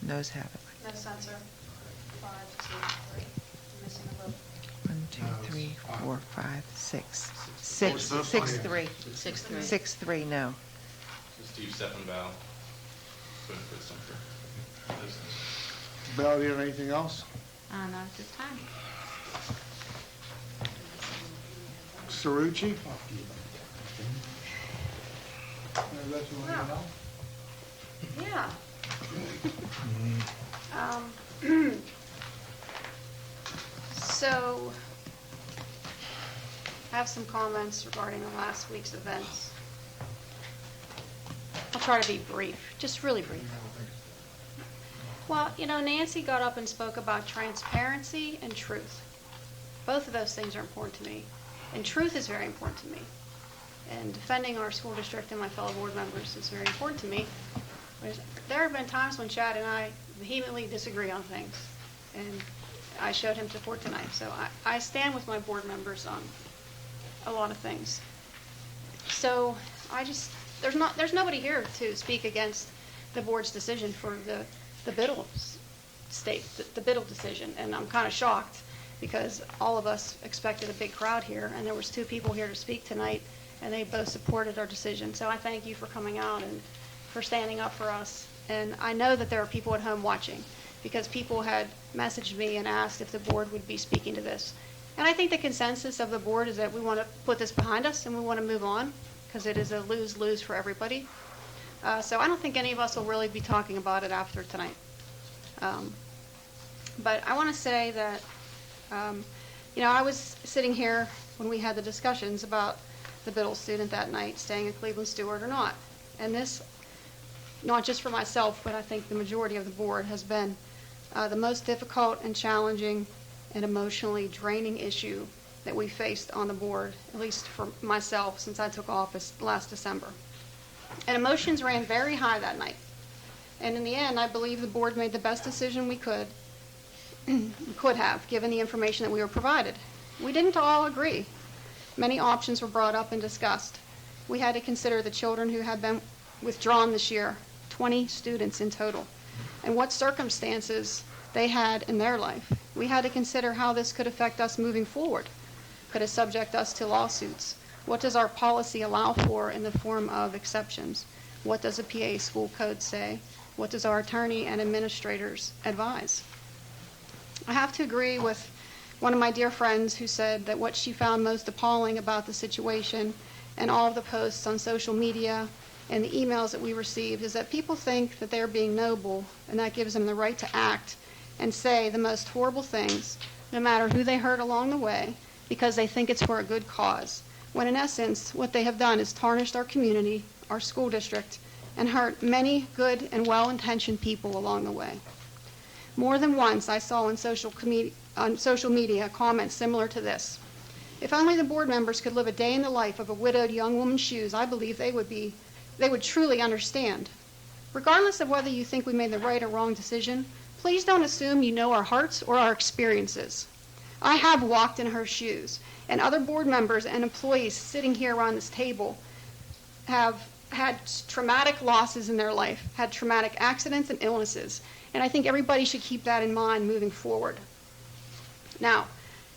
Noes have it. No censor. 5, 2, 3. I'm missing a vote. 1, 2, 3, 4, 5, 6. What's the vote? 6, 3. 6-3. 6, 3, no. So Steve Steppenbow, voting for the censure. Bell, do you have anything else? Not at this time. Cerrucci? Yeah. So, I have some comments regarding the last week's events. I'll try to be brief, just really brief. Well, Nancy got up and spoke about transparency and truth. Both of those things are important to me, and truth is very important to me. And defending our school district and my fellow board members is very important to me. There have been times when Chad and I vehemently disagree on things, and I showed him support tonight. So I stand with my board members on a lot of things. So there's nobody here to speak against the board's decision for the Biddle the Biddle decision, and I'm kind of shocked because all of us expected a big crowd here, and there was 2 people here to speak tonight, and they both supported our decision. So I thank you for coming out and for standing up for us. And I know that there are people at home watching, because people had messaged me and asked if the board would be speaking to this. And I think the consensus of the board is that we want to put this behind us and we want to move on, because it is a lose-lose for everybody. So I don't think any of us will really be talking about it after tonight. But I want to say that, I was sitting here when we had the discussions about the Biddle student that night staying at Cleveland Stewart or not. And this, not just for myself, but I think the majority of the board, has been the most difficult and challenging and emotionally draining issue that we faced on the board, at least for myself, since I took office last December. And emotions ran very high that night. And in the end, I believe the board made the best decision we could have, given the information that we were provided. We didn't all agree. Many options were brought up and discussed. We had to consider the children who had been withdrawn this year, 20 students in total, and what circumstances they had in their life. We had to consider how this could affect us moving forward. Could it subject us to lawsuits? What does our policy allow for in the form of exceptions? What does the PA school code say? What does our attorney and administrators advise? I have to agree with one of my dear friends who said that what she found most appalling about the situation and all of the posts on social media and the emails that we received is that people think that they're being noble, and that gives them the right to act and say the most horrible things, no matter who they hurt along the way, because they think it's for a good cause, when in essence what they have done is tarnished our community, our school district, and hurt many good and well-intentioned people along the way. More than once I saw on social media comments similar to this. If only the board members could live a day in the life of a widowed young woman's shoes, I believe they would truly understand. Regardless of whether you think we made the right or wrong decision, please don't assume you know our hearts or our experiences. I have walked in her shoes, and other board members and employees sitting here around this table have had traumatic losses in their life, had traumatic accidents and illnesses, and I think everybody should keep that in mind moving forward. Now,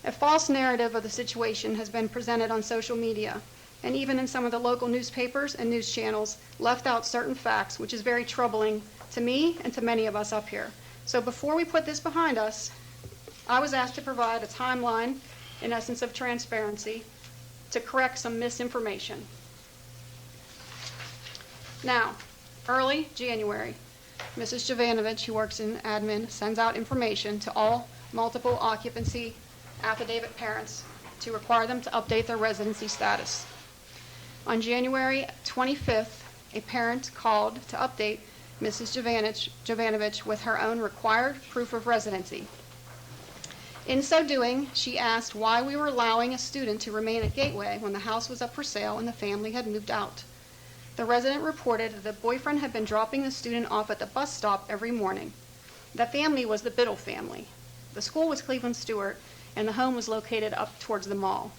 a false narrative of the situation has been presented on social media, and even in some of the local newspapers and news channels left out certain facts, which is very troubling to me and to many of us up here. So before we put this behind us, I was asked to provide a timeline, in essence of transparency, to correct some misinformation. Now, early January, Mrs. Jovanovich, who works in admin, sends out information to all multiple occupancy affidavit parents to require them to update their residency status. On January 25th, a parent called to update Mrs. Jovanovich with her own required proof of residency. In so doing, she asked why we were allowing a student to remain at Gateway when the house was up for sale and the family had moved out. The resident reported that the boyfriend had been dropping the student off at the bus stop every morning. The family was the Biddle family. The school was Cleveland Stewart, and the home was located up towards the mall.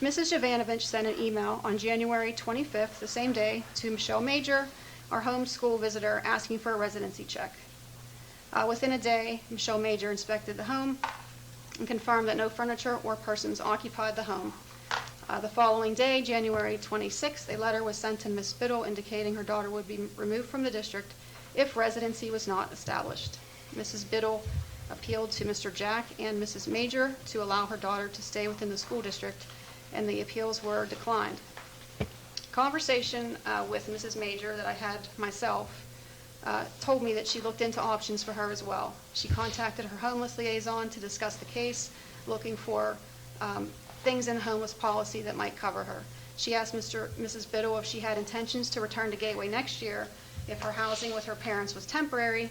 Mrs. Jovanovich sent an email on January 25th, the same day, to Michelle Major, our home school visitor, asking for a residency check. Within a day, Michelle Major inspected the home and confirmed that no furniture or persons occupied the home. The following day, January 26th, a letter was sent to Ms. Biddle indicating her daughter would be removed from the district if residency was not established. Mrs. Biddle appealed to Mr. Jack and Mrs. Major to allow her daughter to stay within the school district, and the appeals were declined. Conversation with Mrs. Major that I had myself told me that she looked into options for her as well. She contacted her homeless liaison to discuss the case, looking for things in the homeless policy that might cover her. She asked Mrs. Biddle if she had intentions to return to Gateway next year if her housing with her parents was temporary.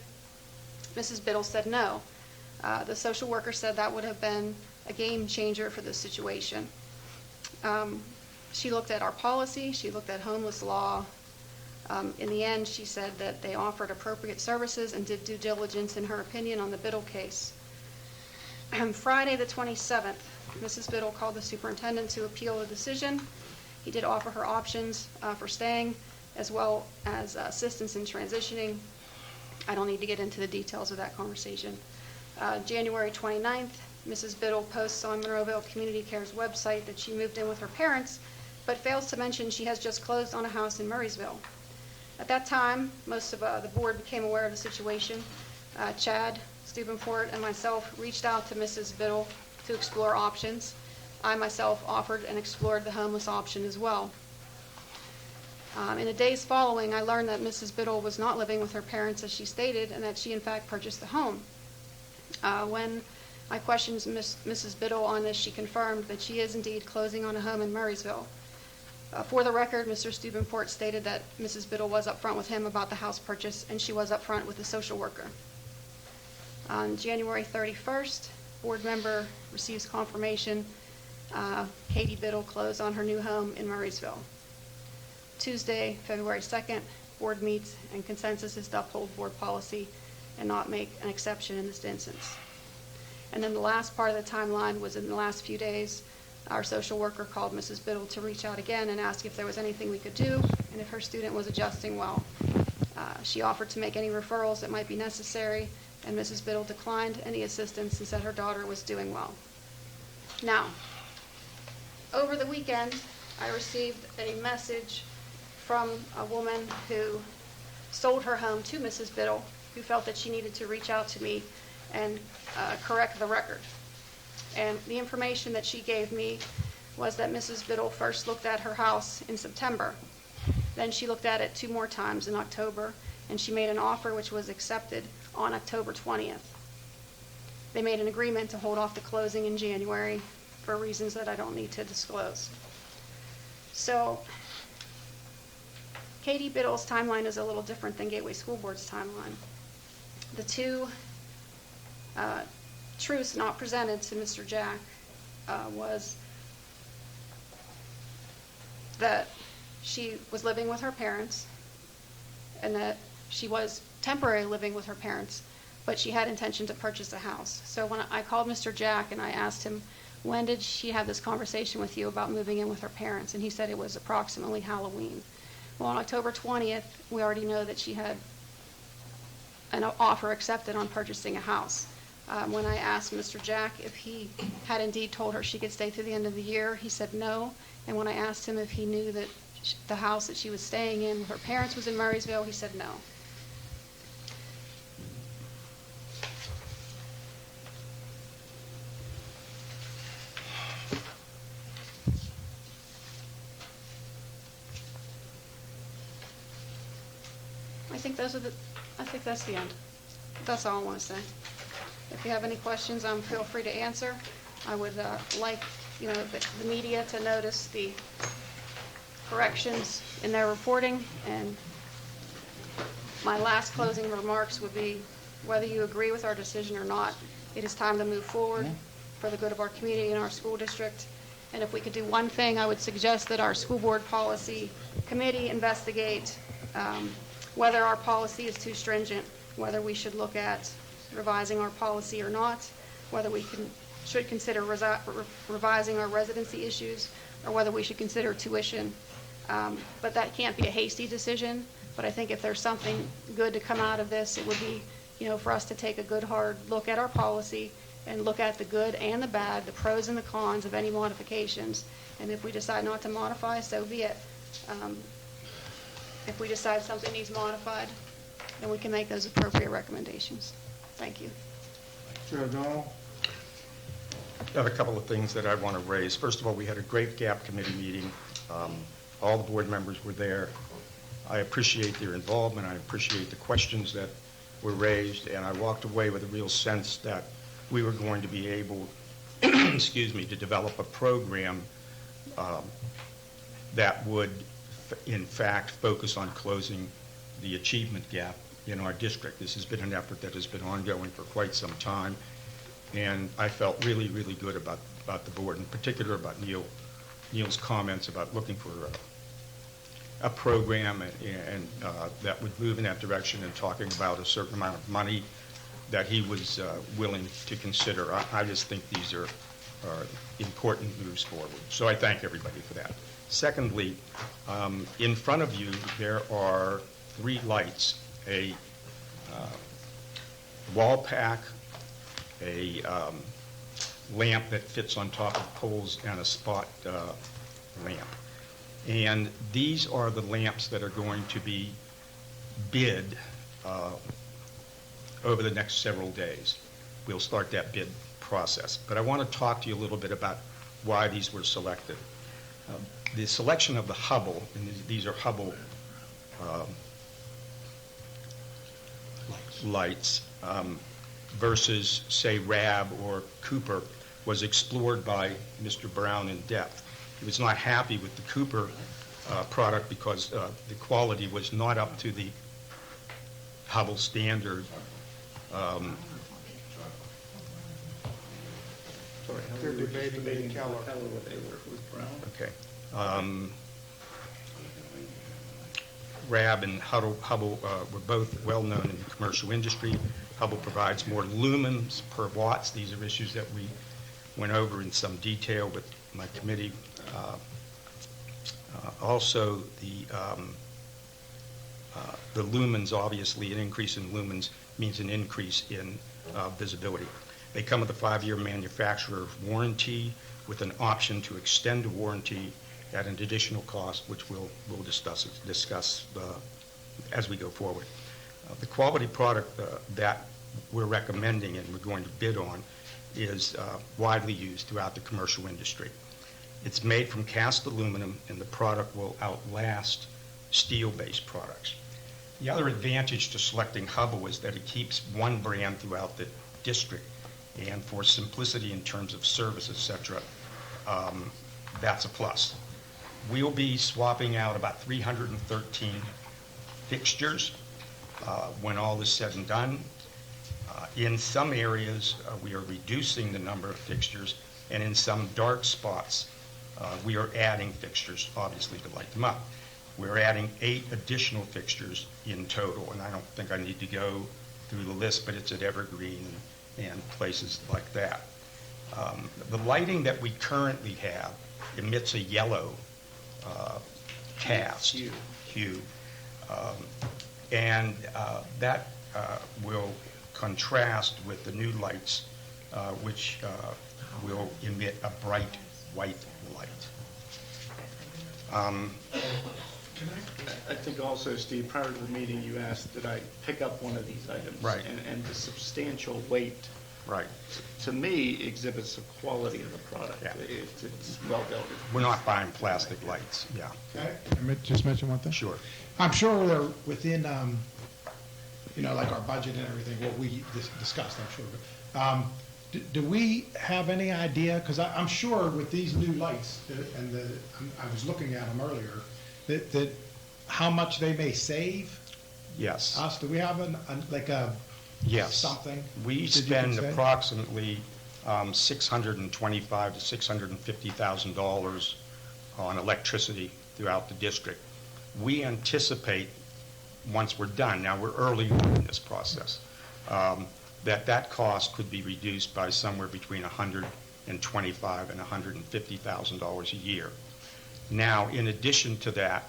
Mrs. Biddle said no. The social worker said that would have been a game changer for this situation. She looked at our policy, she looked at homeless law. In the end, she said that they offered appropriate services and did due diligence, in her opinion, on the Biddle case. Friday the 27th, Mrs. Biddle called the superintendent to appeal the decision. He did offer her options for staying, as well as assistance in transitioning. I don't need to get into the details of that conversation. January 29th, Mrs. Biddle posts on Monroeville Community Care's website that she moved in with her parents, but fails to mention she has just closed on a house in Murraysville. At that time, most of the board became aware of the situation. Chad Steubenport and myself reached out to Mrs. Biddle to explore options. I myself offered and explored the homeless option as well. In the days following, I learned that Mrs. Biddle was not living with her parents as she stated, and that she in fact purchased the home. When I questioned Mrs. Biddle on this, she confirmed that she is indeed closing on a home in Murraysville. For the record, Mr. Steubenport stated that Mrs. Biddle was upfront with him about the house purchase, and she was upfront with the social worker. On January 31st, board member receives confirmation Katie Biddle closed on her new home in Murraysville. Tuesday, February 2nd, board meets, and consensus is to uphold board policy and not make an exception in this instance. And then the last part of the timeline was in the last few days, our social worker called Mrs. Biddle to reach out again and ask if there was anything we could do and if her student was adjusting well. She offered to make any referrals that might be necessary, and Mrs. Biddle declined any assistance and said her daughter was doing well. Now, over the weekend, I received a message from a woman who sold her home to Mrs. Biddle, who felt that she needed to reach out to me and correct the record. And the information that she gave me was that Mrs. Biddle first looked at her house in September. Then she looked at it 2 more times in October, and she made an offer which was accepted on October 20th. They made an agreement to hold off the closing in January for reasons that I don't need to disclose. So Katie Biddle's timeline is a little different than Gateway School Board's timeline. The two truths not presented to Mr. Jack was that she was living with her parents and that she was temporarily living with her parents, but she had intention to purchase a house. So when I called Mr. Jack and I asked him, when did she have this conversation with you about moving in with her parents? And he said it was approximately Halloween. Well, on October 20th, we already know that she had an offer accepted on purchasing a house. When I asked Mr. Jack if he had indeed told her she could stay through the end of the year, he said no. And when I asked him if he knew that the house that she was staying in with her parents was in Murraysville, he said no. I think that's the end. That's all I want to say. If you have any questions, feel free to answer. I would like, the media to notice the corrections in their reporting. And my last closing remarks would be, whether you agree with our decision or not, it is time to move forward for the good of our community and our school district. And if we could do one thing, I would suggest that our school board policy committee investigate whether our policy is too stringent, whether we should look at revising our policy or not, whether we should consider revising our residency issues, or whether we should consider tuition. But that can't be a hasty decision. But I think if there's something good to come out of this, it would be, for us to take a good hard look at our policy and look at the good and the bad, the pros and the cons of any modifications. And if we decide not to modify, so be it. If we decide something needs modified, then we can make those appropriate recommendations. Thank you. Mr. O'Donnell? I have a couple of things that I want to raise. First of all, we had a great GAP committee meeting. All the board members were there. I appreciate their involvement. I appreciate the questions that were raised, and I walked away with a real sense that we were going to be able, to develop a program that would, in fact, focus on closing the achievement gap in our district. This has been an effort that has been ongoing for quite some time, and I felt really, really good about the board, in particular about Neil's comments about looking for a program and that would move in that direction, and talking about a certain amount of money that he was willing to consider. I just think these are important moves forward. So I thank everybody for that. Secondly, in front of you there are 3 lights, a wall pack, a lamp that fits on top of poles, and a spot lamp. And these are the lamps that are going to be bid over the next several days. We'll start that bid process. But I want to talk to you a little bit about why these were selected. The selection of the Hubble, and these are Hubble lights, versus, say, Rab or Cooper, was explored by Mr. Brown in depth. He was not happy with the Cooper product because the quality was not up to the Hubble standard. They're debating Keller. Okay. RAB and Hubble were both well-known in the commercial industry. Hubble provides more lumens per watts. These are issues that we went over in some detail with my committee. Also, the lumens, obviously, an increase in lumens means an increase in visibility. They come with a 5-year manufacturer warranty with an option to extend the warranty at an additional cost, which we'll discuss as we go forward. The quality product that we're recommending and we're going to bid on is widely used throughout the commercial industry. It's made from cast aluminum, and the product will outlast steel-based products. The other advantage to selecting Hubble is that it keeps one brand throughout the district, and for simplicity in terms of service, etc., that's a plus. We'll be swapping out about 313 fixtures when all is said and done. In some areas, we are reducing the number of fixtures, and in some dark spots, we are adding fixtures, obviously, to light them up. We're adding 8 additional fixtures in total, and I don't think I need to go through the list, but it's at Evergreen and places like that. The lighting that we currently have emits a yellow cast hue, and that will contrast with the new lights, which will emit a bright white light. I think also, Steve, prior to the meeting, you asked, did I pick up one of these items? Right. And the substantial weight, right, to me, exhibits the quality of the product. Yeah. It's well built. We're not buying plastic lights, yeah. Okay, just mention one thing? Sure. I'm sure they're within, like our budget and everything, what we discussed, I'm sure. But, do we have any idea, because I'm sure with these new lights, I was looking at them earlier, that how much they may save Yes. us? Do we have Yes. something? We that you can spend say? approximately $625,000 to $650,000 on electricity throughout the district. We anticipate, once we're done, now we're early in this process, that cost could be reduced by somewhere between $125,000 and $150,000 a year. Now, in addition to that,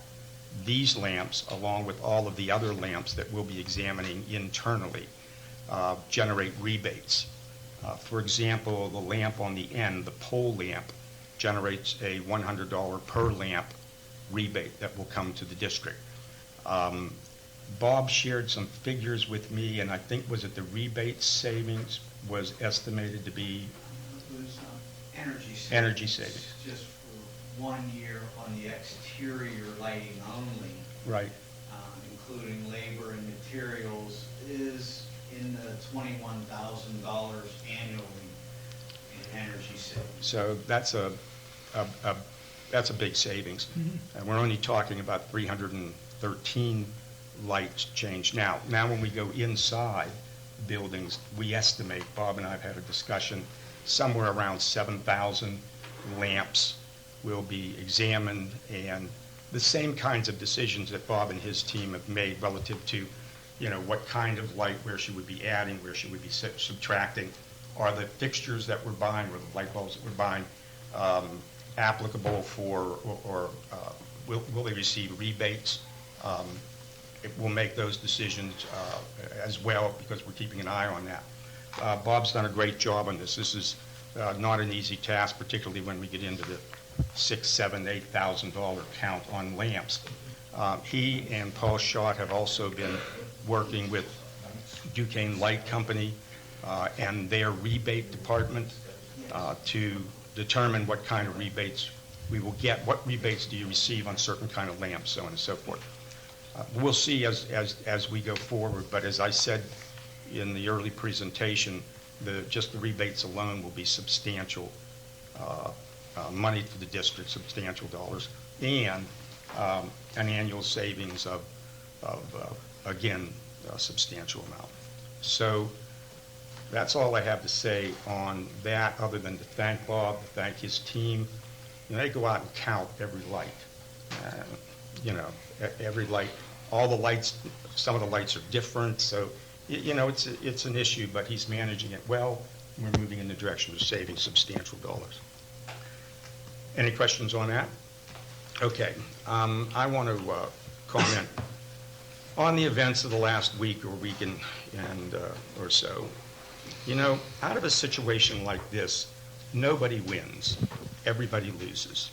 these lamps, along with all of the other lamps that we'll be examining internally, generate rebates. For example, the lamp on the end, the pole lamp, generates a $100 per lamp rebate that will come to the district. Bob shared some figures with me, and I think, was it the rebate savings was estimated to be? It was energy savings. Energy savings. Just for 1 year on the exterior lighting only. Right. Including labor and materials, is in the $21,000 annually in energy savings. So that's a big savings. And we're only talking about 313 lights changed. Now when we go inside buildings, we estimate, Bob and I have had a discussion, somewhere around 7,000 lamps will be examined, and the same kinds of decisions that Bob and his team have made relative to, what kind of light, where should we be adding, where should we be subtracting. Are the fixtures that we're buying, or the light bulbs that we're buying, applicable for, or will they receive rebates? We'll make those decisions as well, because we're keeping an eye on that. Bob's done a great job on this. This is not an easy task, particularly when we get into the $6,000, $7,000, $8,000 count on lamps. He and Paul Schott have also been working with Duquesne Light Company and their rebate department to determine what kind of rebates we will get. What rebates do you receive on certain kind of lamps, so on and so forth. We'll see as we go forward, but as I said in the early presentation, just the rebates alone will be substantial money for the district, substantial dollars, and an annual savings of again, a substantial amount. So that's all I have to say on that, other than to thank Bob, to thank his team. They go out and count every light. Every light, all the lights, some of the lights are different, so, you know, it's an issue, but he's managing it well. We're moving in the direction of saving substantial dollars. Any questions on that? Okay, I want to comment on the events of the last week or week and or so. You know, out of a situation like this, nobody wins, everybody loses.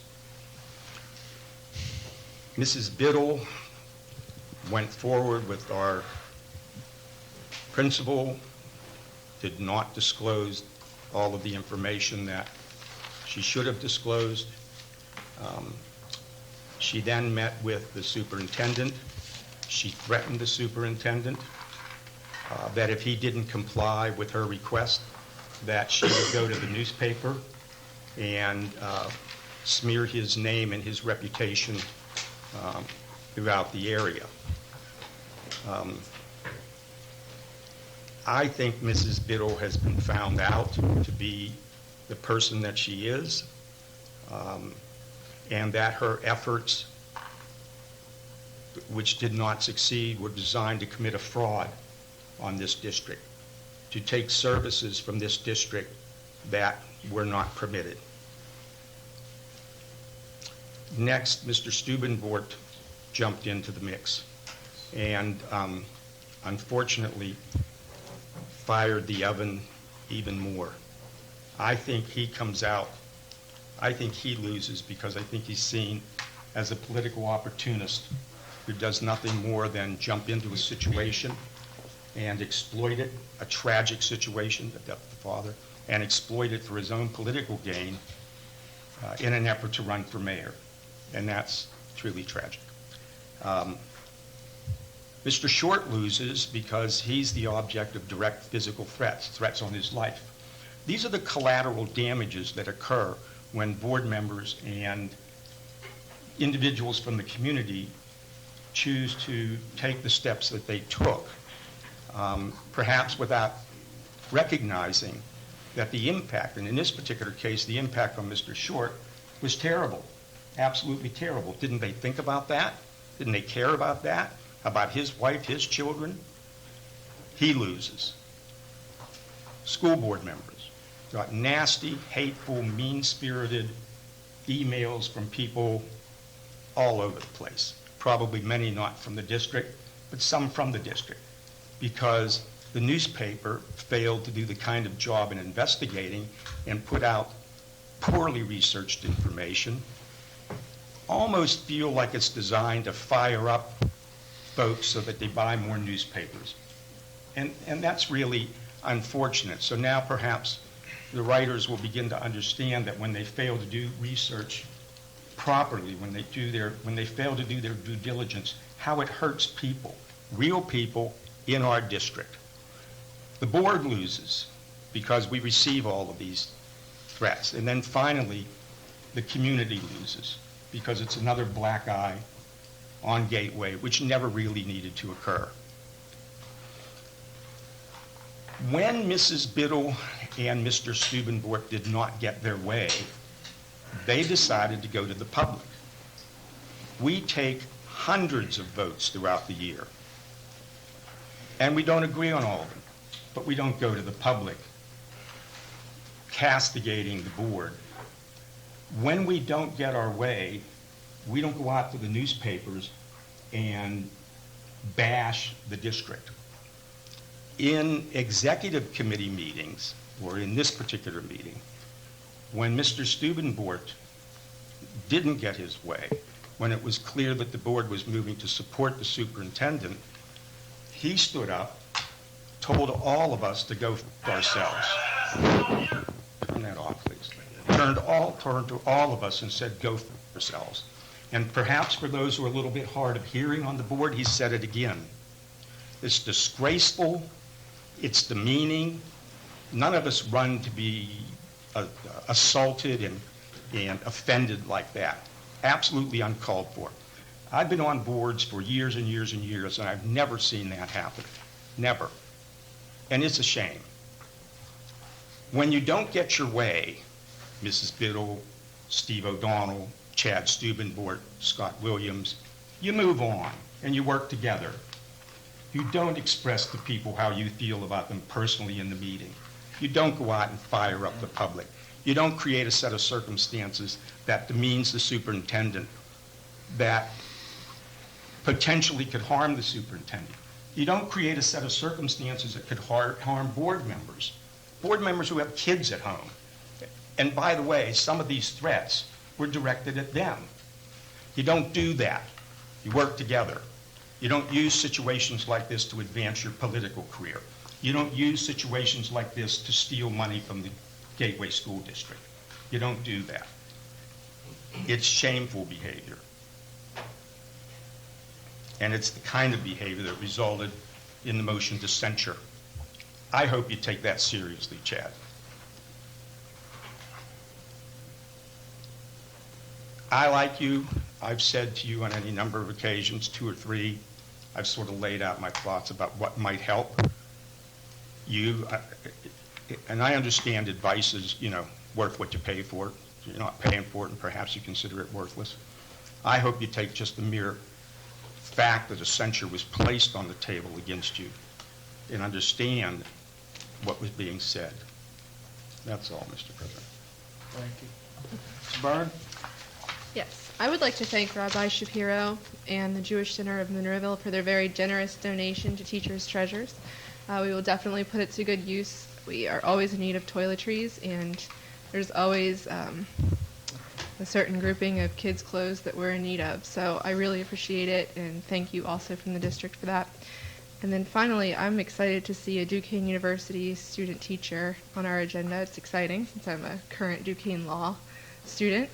Mrs. Biddle went forward with our principal, did not disclose all of the information that she should have disclosed. She then met with the superintendent. She threatened the superintendent that if he didn't comply with her request, that she would go to the newspaper and smear his name and his reputation throughout the area. I think Mrs. Biddle has been found out to be the person that she is, and that her efforts, which did not succeed, were designed to commit a fraud on this district, to take services from this district that were not permitted. Next, Mr. Stubenbort jumped into the mix and unfortunately fired the oven even more. I think he comes out, I think he loses because I think he's seen as a political opportunist who does nothing more than jump into a situation and exploit it, a tragic situation, the death of the father, and exploit it for his own political gain in an effort to run for mayor. And that's truly tragic. Mr. Short loses because he's the object of direct physical threats on his life. These are the collateral damages that occur when board members and individuals from the community choose to take the steps that they took, perhaps without recognizing that the impact, and in this particular case, the impact on Mr. Short was terrible, absolutely terrible. Didn't they think about that? Didn't they care about that? About his wife, his children? He loses. School board members got nasty, hateful, mean-spirited emails from people all over the place. Probably many not from the district, but some from the district, because the newspaper failed to do the kind of job in investigating and put out poorly researched information. Almost feel like it's designed to fire up folks so that they buy more newspapers. And that's really unfortunate. So now perhaps the writers will begin to understand that when they fail to do research properly, when they fail to do their due diligence, how it hurts people, real people in our district. The board loses because we receive all of these threats. And then finally, the community loses because it's another black eye on Gateway, which never really needed to occur. When Mrs. Biddle and Mr. Stubenbort did not get their way, they decided to go to the public. We take hundreds of votes throughout the year, and we don't agree on all of them, but we don't go to the public castigating the board. When we don't get our way, we don't go out to the newspapers and bash the district. In executive committee meetings, or in this particular meeting, when Mr. Stubenbort didn't get his way, when it was clear that the board was moving to support the superintendent, he stood up, told all of us to go for ourselves. Turn that off, please. Turned to all of us and said, go for ourselves. And perhaps for those who are a little bit hard of hearing on the board, he said it again. It's disgraceful. It's demeaning. None of us run to be assaulted and offended like that. Absolutely uncalled for. I've been on boards for years and years and years, and I've never seen that happen. Never. And it's a shame. When you don't get your way, Mrs. Biddle, Steve O'Donnell, Chad Stubenbort, Scott Williams, you move on. and you work together. You don't express to people how you feel about them personally in the meeting. You don't go out and fire up the public. You don't create a set of circumstances that demeans the superintendent, that potentially could harm the superintendent. You don't create a set of circumstances that could harm board members who have kids at home. And by the way, some of these threats were directed at them. You don't do that. You work together. You don't use situations like this to advance your political career. You don't use situations like this to steal money from the Gateway School District. You don't do that. It's shameful behavior. And it's the kind of behavior that resulted in the motion to censure. I hope you take that seriously, Chad. I, like you, I've said to you on any number of occasions, 2 or 3, I've sort of laid out my thoughts about what might help you. And I understand advice is, worth what you pay for it. You're not paying for it, and perhaps you consider it worthless. I hope you take just the mere fact that a censure was placed on the table against you and understand what was being said. That's all, Mr. President. Thank you. Ms. Byrne? Yes, I would like to thank Rabbi Shapiro and the Jewish Center of Monroeville for their very generous donation to Teachers' Treasures. We will definitely put it to good use. We are always in need of toiletries, and there's always a certain grouping of kids' clothes that we're in need of. So I really appreciate it, and thank you also from the district for that. And then finally, I'm excited to see a Duquesne University student teacher on our agenda. It's exciting since I'm a current Duquesne Law student.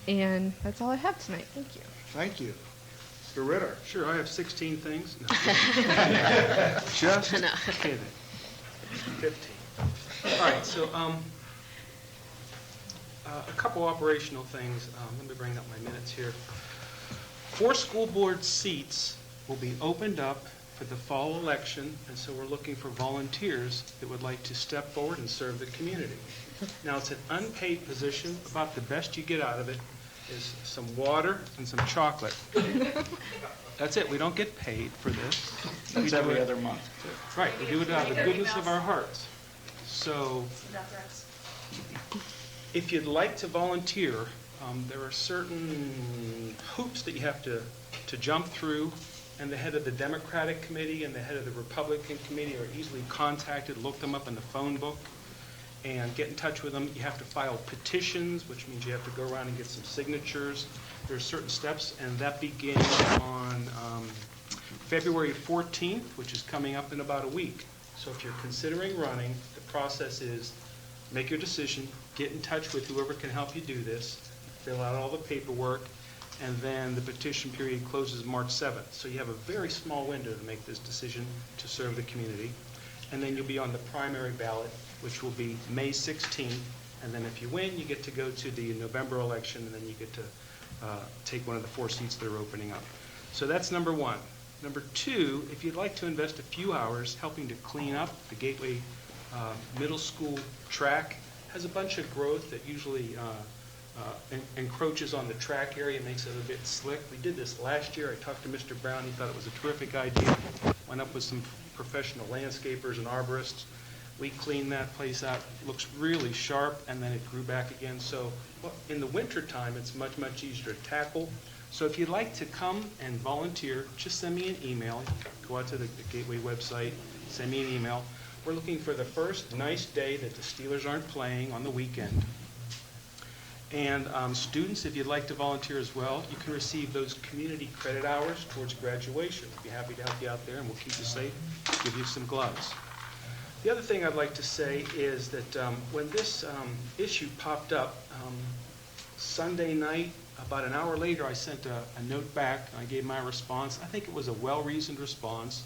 And that's all I have tonight. Thank you. Thank you. Mr. Ritter? Sure, I have 16 things. No. Just kidding. 15. All right, so a couple operational things. Let me bring up my minutes here. 4 school board seats will be opened up for the fall election, and so we're looking for volunteers that would like to step forward and serve the community. Now, it's an unpaid position. About the best you get out of it is some water and some chocolate. That's it. We don't get paid for this. That's every other month, too. Right. We do it out of the goodness of our hearts. So if you'd like to volunteer, there are certain hoops that you have to jump through, and the head of the Democratic Committee and the head of the Republican Committee are easily contacted. Look them up in the phone book and get in touch with them. You have to file petitions, which means you have to go around and get some signatures. There are certain steps, and that begins on February 14th, which is coming up in about a week. So if you're considering running, the process is make your decision, get in touch with whoever can help you do this, fill out all the paperwork, and then the petition period closes March 7th. So you have a very small window to make this decision to serve the community. And then you'll be on the primary ballot, which will be May 16th. And then if you win, you get to go to the November election, and then you get to take one of the 4 seats that are opening up. So that's number 1. Number 2, if you'd like to invest a few hours helping to clean up the Gateway Middle School track, has a bunch of growth that usually encroaches on the track area, makes it a bit slick. We did this last year. I talked to Mr. Brown. He thought it was a terrific idea. Went up with some professional landscapers and arborists. We cleaned that place out. It looks really sharp, and then it grew back again. So in the wintertime, it's much, much easier to tackle. So if you'd like to come and volunteer, just send me an email. Go out to the Gateway website, send me an email. We're looking for the first nice day that the Steelers aren't playing on the weekend. And students, if you'd like to volunteer as well, you can receive those community credit hours towards graduation. We'll be happy to help you out there, and we'll keep you safe, give you some gloves. The other thing I'd like to say is that when this issue popped up Sunday night, about an hour later, I sent a note back, and I gave my response. I think it was a well-reasoned response.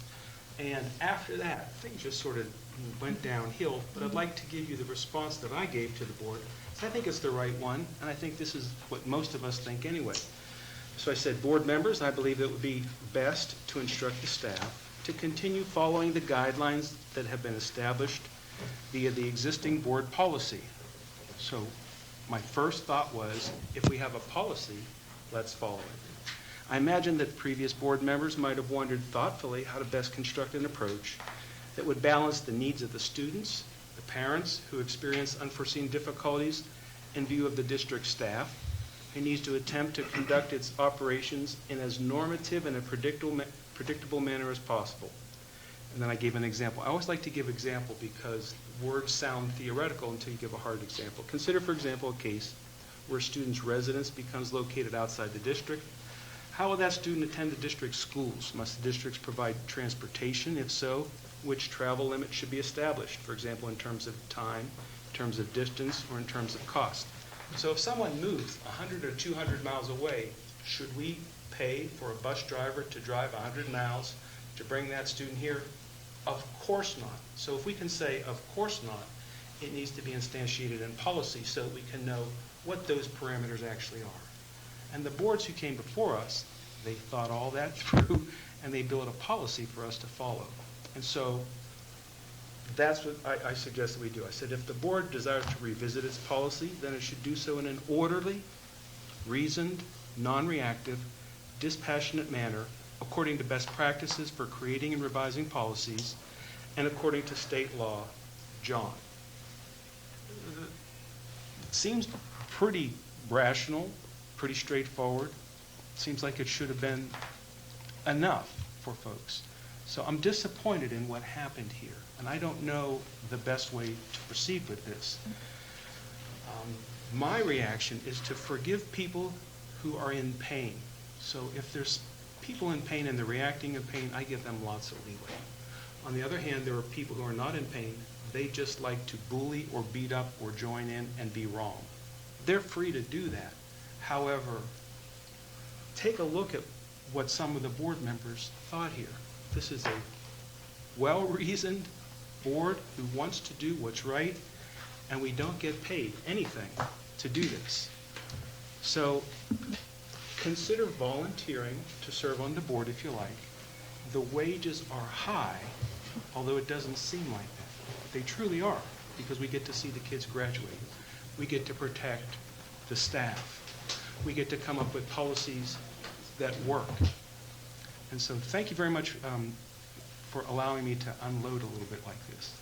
And after that, things just sort of went downhill. But I'd like to give you the response that I gave to the board. So I think it's the right one, and I think this is what most of us think anyway. So I said, board members, I believe it would be best to instruct the staff to continue following the guidelines that have been established via the existing board policy. So my first thought was, if we have a policy, let's follow it. I imagine that previous board members might have wondered thoughtfully how to best construct an approach that would balance the needs of the students, the parents who experience unforeseen difficulties in view of the district staff, who needs to attempt to conduct its operations in as normative and a predictable manner as possible. And then I gave an example. I always like to give example because words sound theoretical until you give a hard example. Consider, for example, a case where a student's residence becomes located outside the district. How will that student attend the district schools? Must the districts provide transportation? If so, which travel limit should be established? For example, in terms of time, in terms of distance, or in terms of cost. So if someone moves 100 or 200 miles away, should we pay for a bus driver to drive 100 miles to bring that student here? Of course not. So if we can say, of course not, it needs to be instantiated in policy so that we can know what those parameters actually are. And the boards who came before us, they thought all that through, and they built a policy for us to follow. And so that's what I suggested we do. I said if the board desires to revisit its policy, then it should do so in an orderly, reasoned, non-reactive, dispassionate manner, according to best practices for creating and revising policies, and according to state law. John. It seems pretty rational, pretty straightforward. Seems like it should have been enough for folks. So I'm disappointed in what happened here, and I don't know the best way to proceed with this. My reaction is to forgive people who are in pain. So if there's people in pain and they're reacting in pain, I give them lots of leeway. On the other hand, there are people who are not in pain. They just like to bully or beat up or join in and be wrong. They're free to do that. However, take a look at what some of the board members thought here. This is a well-reasoned board who wants to do what's right, and we don't get paid anything to do this. So consider volunteering to serve on the board if you like. The wages are high, although it doesn't seem like that. They truly are, because we get to see the kids graduate. We get to protect the staff. We get to come up with policies that work. And so thank you very much for allowing me to unload a little bit like this.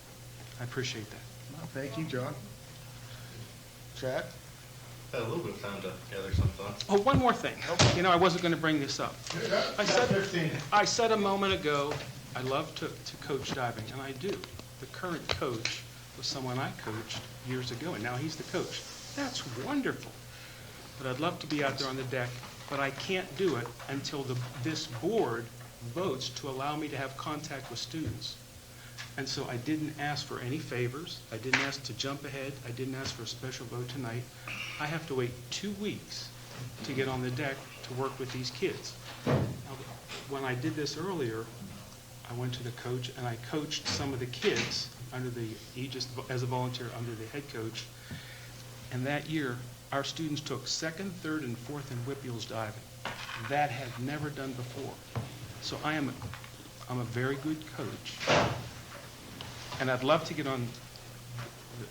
I appreciate that. Well, thank you, John. Chad? Had a little bit of time to gather some thoughts. Oh, one more thing. You know, I wasn't going to bring this up. I said a moment ago, I love to coach diving, and I do. The current coach was someone I coached years ago, and now he's the coach. That's wonderful. But I'd love to be out there on the deck, but I can't do it until this board votes to allow me to have contact with students. And so I didn't ask for any favors. I didn't ask to jump ahead. I didn't ask for a special vote tonight. I have to wait 2 weeks to get on the deck to work with these kids. Now, when I did this earlier, I went to the coach and I coached some of the kids under the aegis, as a volunteer under the head coach. And that year, our students took second, third, and fourth in whip eels diving. That had never done before. So I'm a very good coach. And I'd love to get on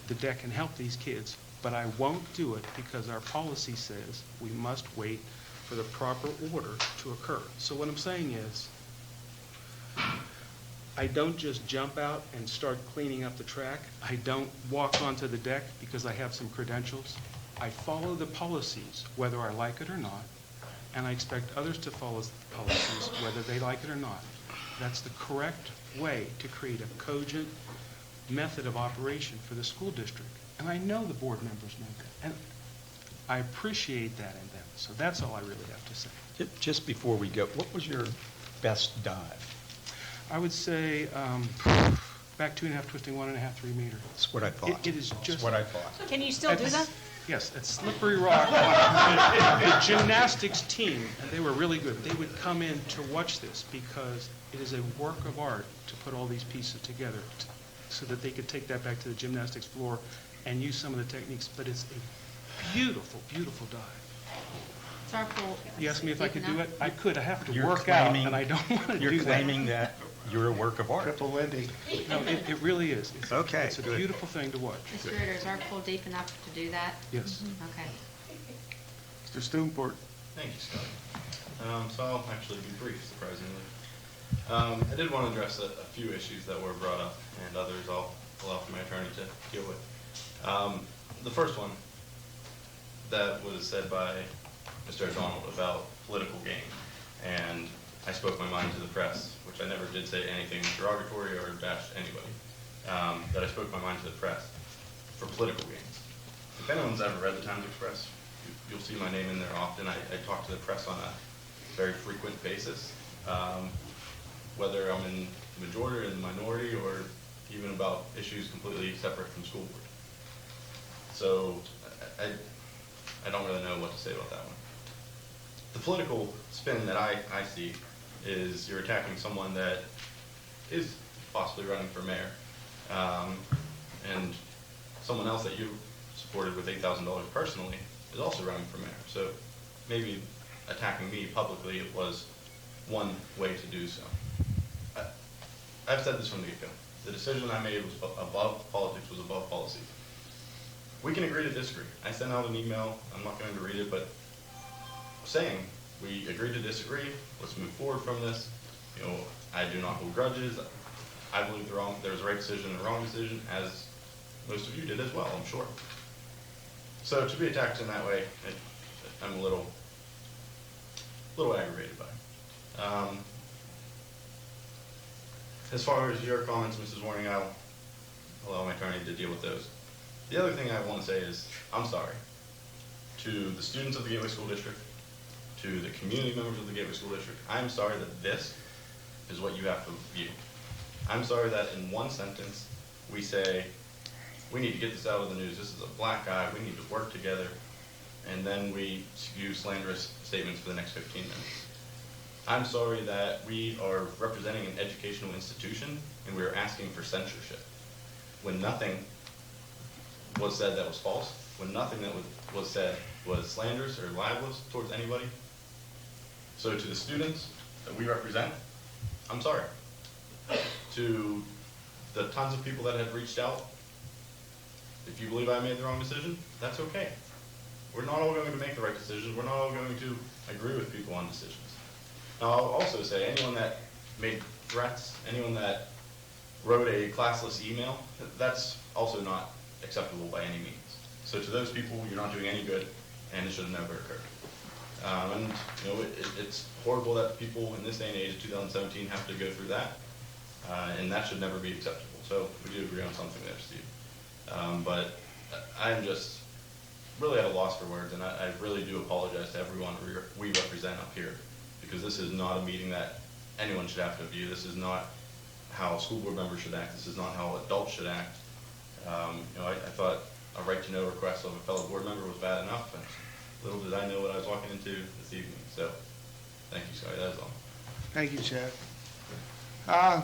the deck and help these kids, but I won't do it because our policy says we must wait for the proper order to occur. So what I'm saying is, I don't just jump out and start cleaning up the track. I don't walk onto the deck because I have some credentials. I follow the policies, whether I like it or not, and I expect others to follow the policies, whether they like it or not. That's the correct way to create a cogent method of operation for the school district. And I know the board members know that. And I appreciate that in them. So that's all I really have to say. Just before we go, what was your best dive? I would say back 2.5, twisting 1.5, 3 meter. That's what I thought. It is just That's what I thought. Can you still do that? Yes, at Slippery Rock, the gymnastics team, and they were really good, they would come in to watch this because it is a work of art to put all these pieces together so that they could take that back to the gymnastics floor and use some of the techniques. But it's a beautiful, beautiful dive. It's our pool. You asked me if I could do it? I could. I have to You're work out, claiming- and I don't want to do that. You're claiming that you're a work of art. Triple Lindy. No, it really is. Okay, It's a good. beautiful thing to watch. Mr. Ritter, is our pool deep enough to do that? Yes. Okay. Mr. Stoomport. Thank you, Scott. so I'll actually be brief, surprisingly. I did want to address a few issues that were brought up, and others I'll allow for my attorney to deal with. The first one that was said by Mr. O'Donnell about political gain, and I spoke my mind to the press, which I never did say anything derogatory or bashed anybody, that I spoke my mind to the press for political gains. If anyone's ever read the Times Express, you'll see my name in there often. I talk to the press on a very frequent basis, whether I'm in the majority or in the minority, or even about issues completely separate from school board. So I don't really know what to say about that one. The political spin that I see is you're attacking someone that is possibly running for mayor, and someone else that you supported with $8,000 personally is also running for mayor. So maybe attacking me publicly was one way to do so. I've said this from the get-go. The decision I made was above politics, was above policy. We can agree to disagree. I sent out an email, I'm not going to read it, but saying we agree to disagree, let's move forward from this. You know, I do not hold grudges. I believe there's a right decision and a wrong decision, as most of you did as well, I'm sure. So to be attacked in that way, I'm a little aggravated by it. As far as your comments, Mrs. Warning, I'll allow my attorney to deal with those. The other thing I want to say is, I'm sorry to the students of the Gateway School District, to the community members of the Gateway School District. I'm sorry that this is what you have to view. I'm sorry that in one sentence, we say, we need to get this out of the news. This is a black eye. We need to work together. And then we spew slanderous statements for the next 15 minutes. I'm sorry that we are representing an educational institution and we are asking for censorship when nothing was said that was false, when nothing that was said was slanderous or libelous towards anybody. So to the students that we represent, I'm sorry. To the tons of people that have reached out, if you believe I made the wrong decision, that's okay. We're not all going to make the right decisions. We're not all going to agree with people on decisions. Now, I'll also say anyone that made threats, anyone that wrote a classless email, that's also not acceptable by any means. So to those people, you're not doing any good, and it should have never occurred. And you know, it's horrible that people in this day and age, 2017, have to go through that, and that should never be acceptable. So we do agree on something there, Steve. But I'm just really at a loss for words, and I really do apologize to everyone we represent up here, because this is not a meeting that anyone should have to view. This is not how school board members should act. This is not how adults should act. You know, I thought a right to know request of a fellow board member was bad enough, and little did I know what I was walking into this evening. So, thank you, Scotty. That is all. Thank you, Chad.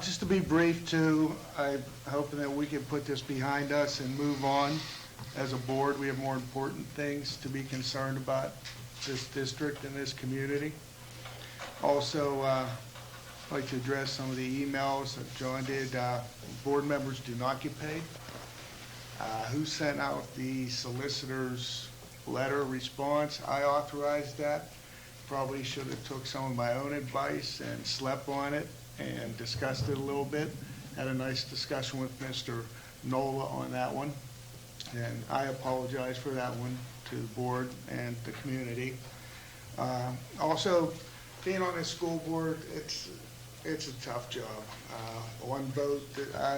Just to be brief, too, I'm hoping that we can put this behind us and move on. As a board, we have more important things to be concerned about this district and this community. Also, I'd like to address some of the emails that John did. Board members do not get paid. Who sent out the solicitor's letter response? I authorized that. Probably should have took some of my own advice and slept on it and discussed it a little bit. Had a nice discussion with Mr. Nola on that one. And I apologize for that one to the board and the community. Also, being on the school board, it's a tough job. One vote,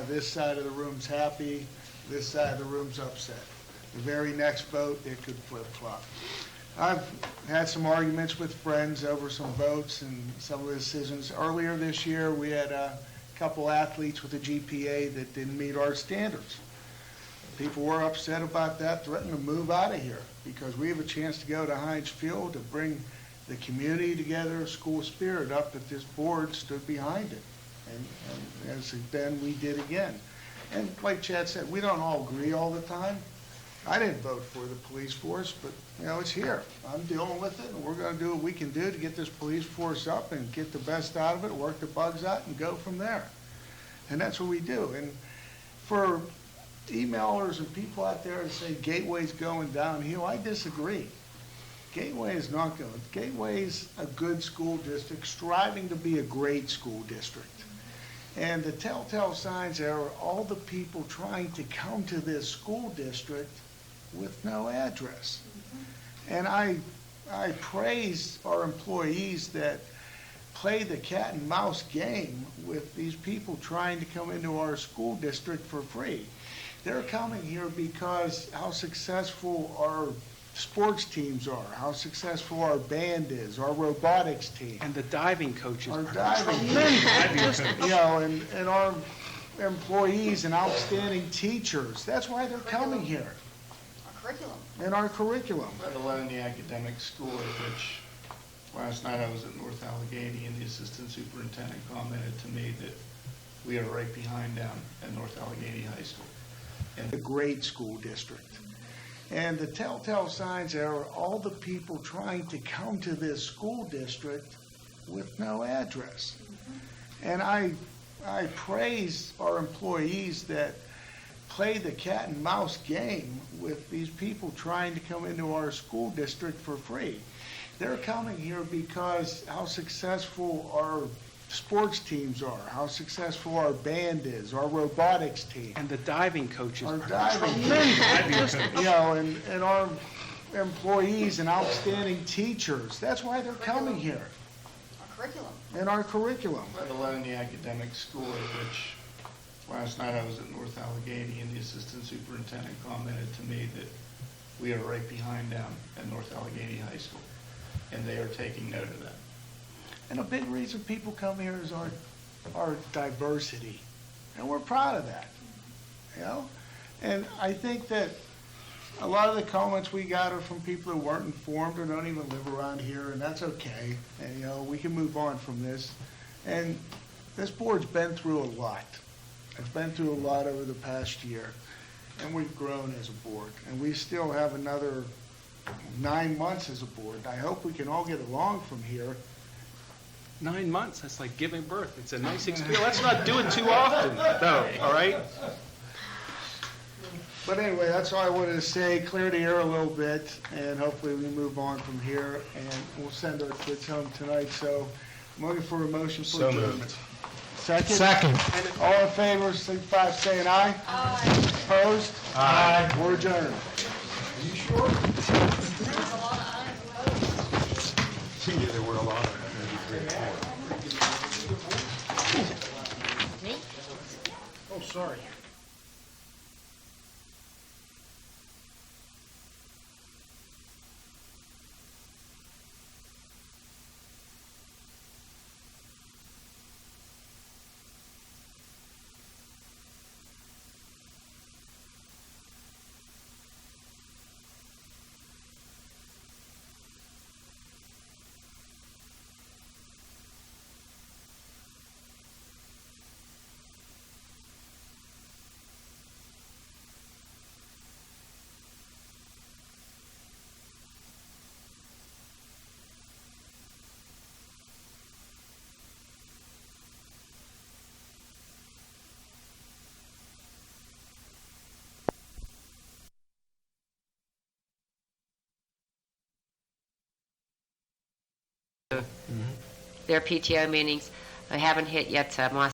this side of the room's happy, this side of the room's upset. The very next vote, it could flip-flop. I've had some arguments with friends over some votes and some of the decisions. Earlier this year, we had a couple athletes with a GPA that didn't meet our standards. People were upset about that, threatened to move out of here because we have a chance to go to Heinz Field to bring the community together, school spirit up, that this board stood behind it. And as then we did again. And like Chad said, we don't all agree all the time. I didn't vote for the police force, but you know, it's here. I'm dealing with it, and we're going to do what we can do to get this police force up and get the best out of it, work the bugs out, and go from there. And that's what we do. And for emailers and people out there that say Gateway's going downhill, I disagree. Gateway is not good. Gateway's a good school district, striving to be a great school district. And the telltale signs are all the people trying to come to this school district with no address. And I praise our employees that play the cat and mouse game with these people trying to come into our school district for free. They're coming here because how successful our sports teams are, how successful our band is, our robotics team. And the diving coaches. Our diving, you know, and our employees and outstanding teachers. That's why they're coming here. Our curriculum. And our curriculum. Let alone the academic scores, which last night I was at North Allegheny and the assistant superintendent commented to me that we are right behind them at North Allegheny High School. And a great school district. And the telltale signs are all the people trying to come to this school district with no address. And I praise our employees that play the cat and mouse game with these people trying to come into our school district for free. They're coming here because how successful our sports teams are, how successful our band is, our robotics team. And the diving coaches. Our diving, you know, and our employees and outstanding teachers. That's why they're coming here. Our curriculum. And our curriculum. Let alone the academic scores, which last night I was at North Allegheny and the assistant superintendent commented to me that we are right behind them at North Allegheny High School. And they are taking note of that. And a big reason people come here is our diversity. And we're proud of that, you know? And I think that a lot of the comments we got are from people who weren't informed or don't even live around here, and that's okay. And, you know, we can move on from this. And this board's been through a lot. It's been through a lot over the past year. And we've grown as a board. And we still have another 9 months as a board. I hope we can all get along from here. 9 months, that's like giving birth. It's a nice experience. Let's not do it too often, though, all right? But anyway, that's all I wanted to say, clear the air a little bit, and hopefully we move on from here, and we'll send our kids home tonight. So I'm looking for a motion for So adjournment. moved. Second? Second. All in favor, signify by saying aye. Aye. Opposed? Aye. We're adjourned. Are you sure? Yeah, there were a lot of them. Me? Oh, sorry. Their PTO meetings. I haven't hit yet, so I'm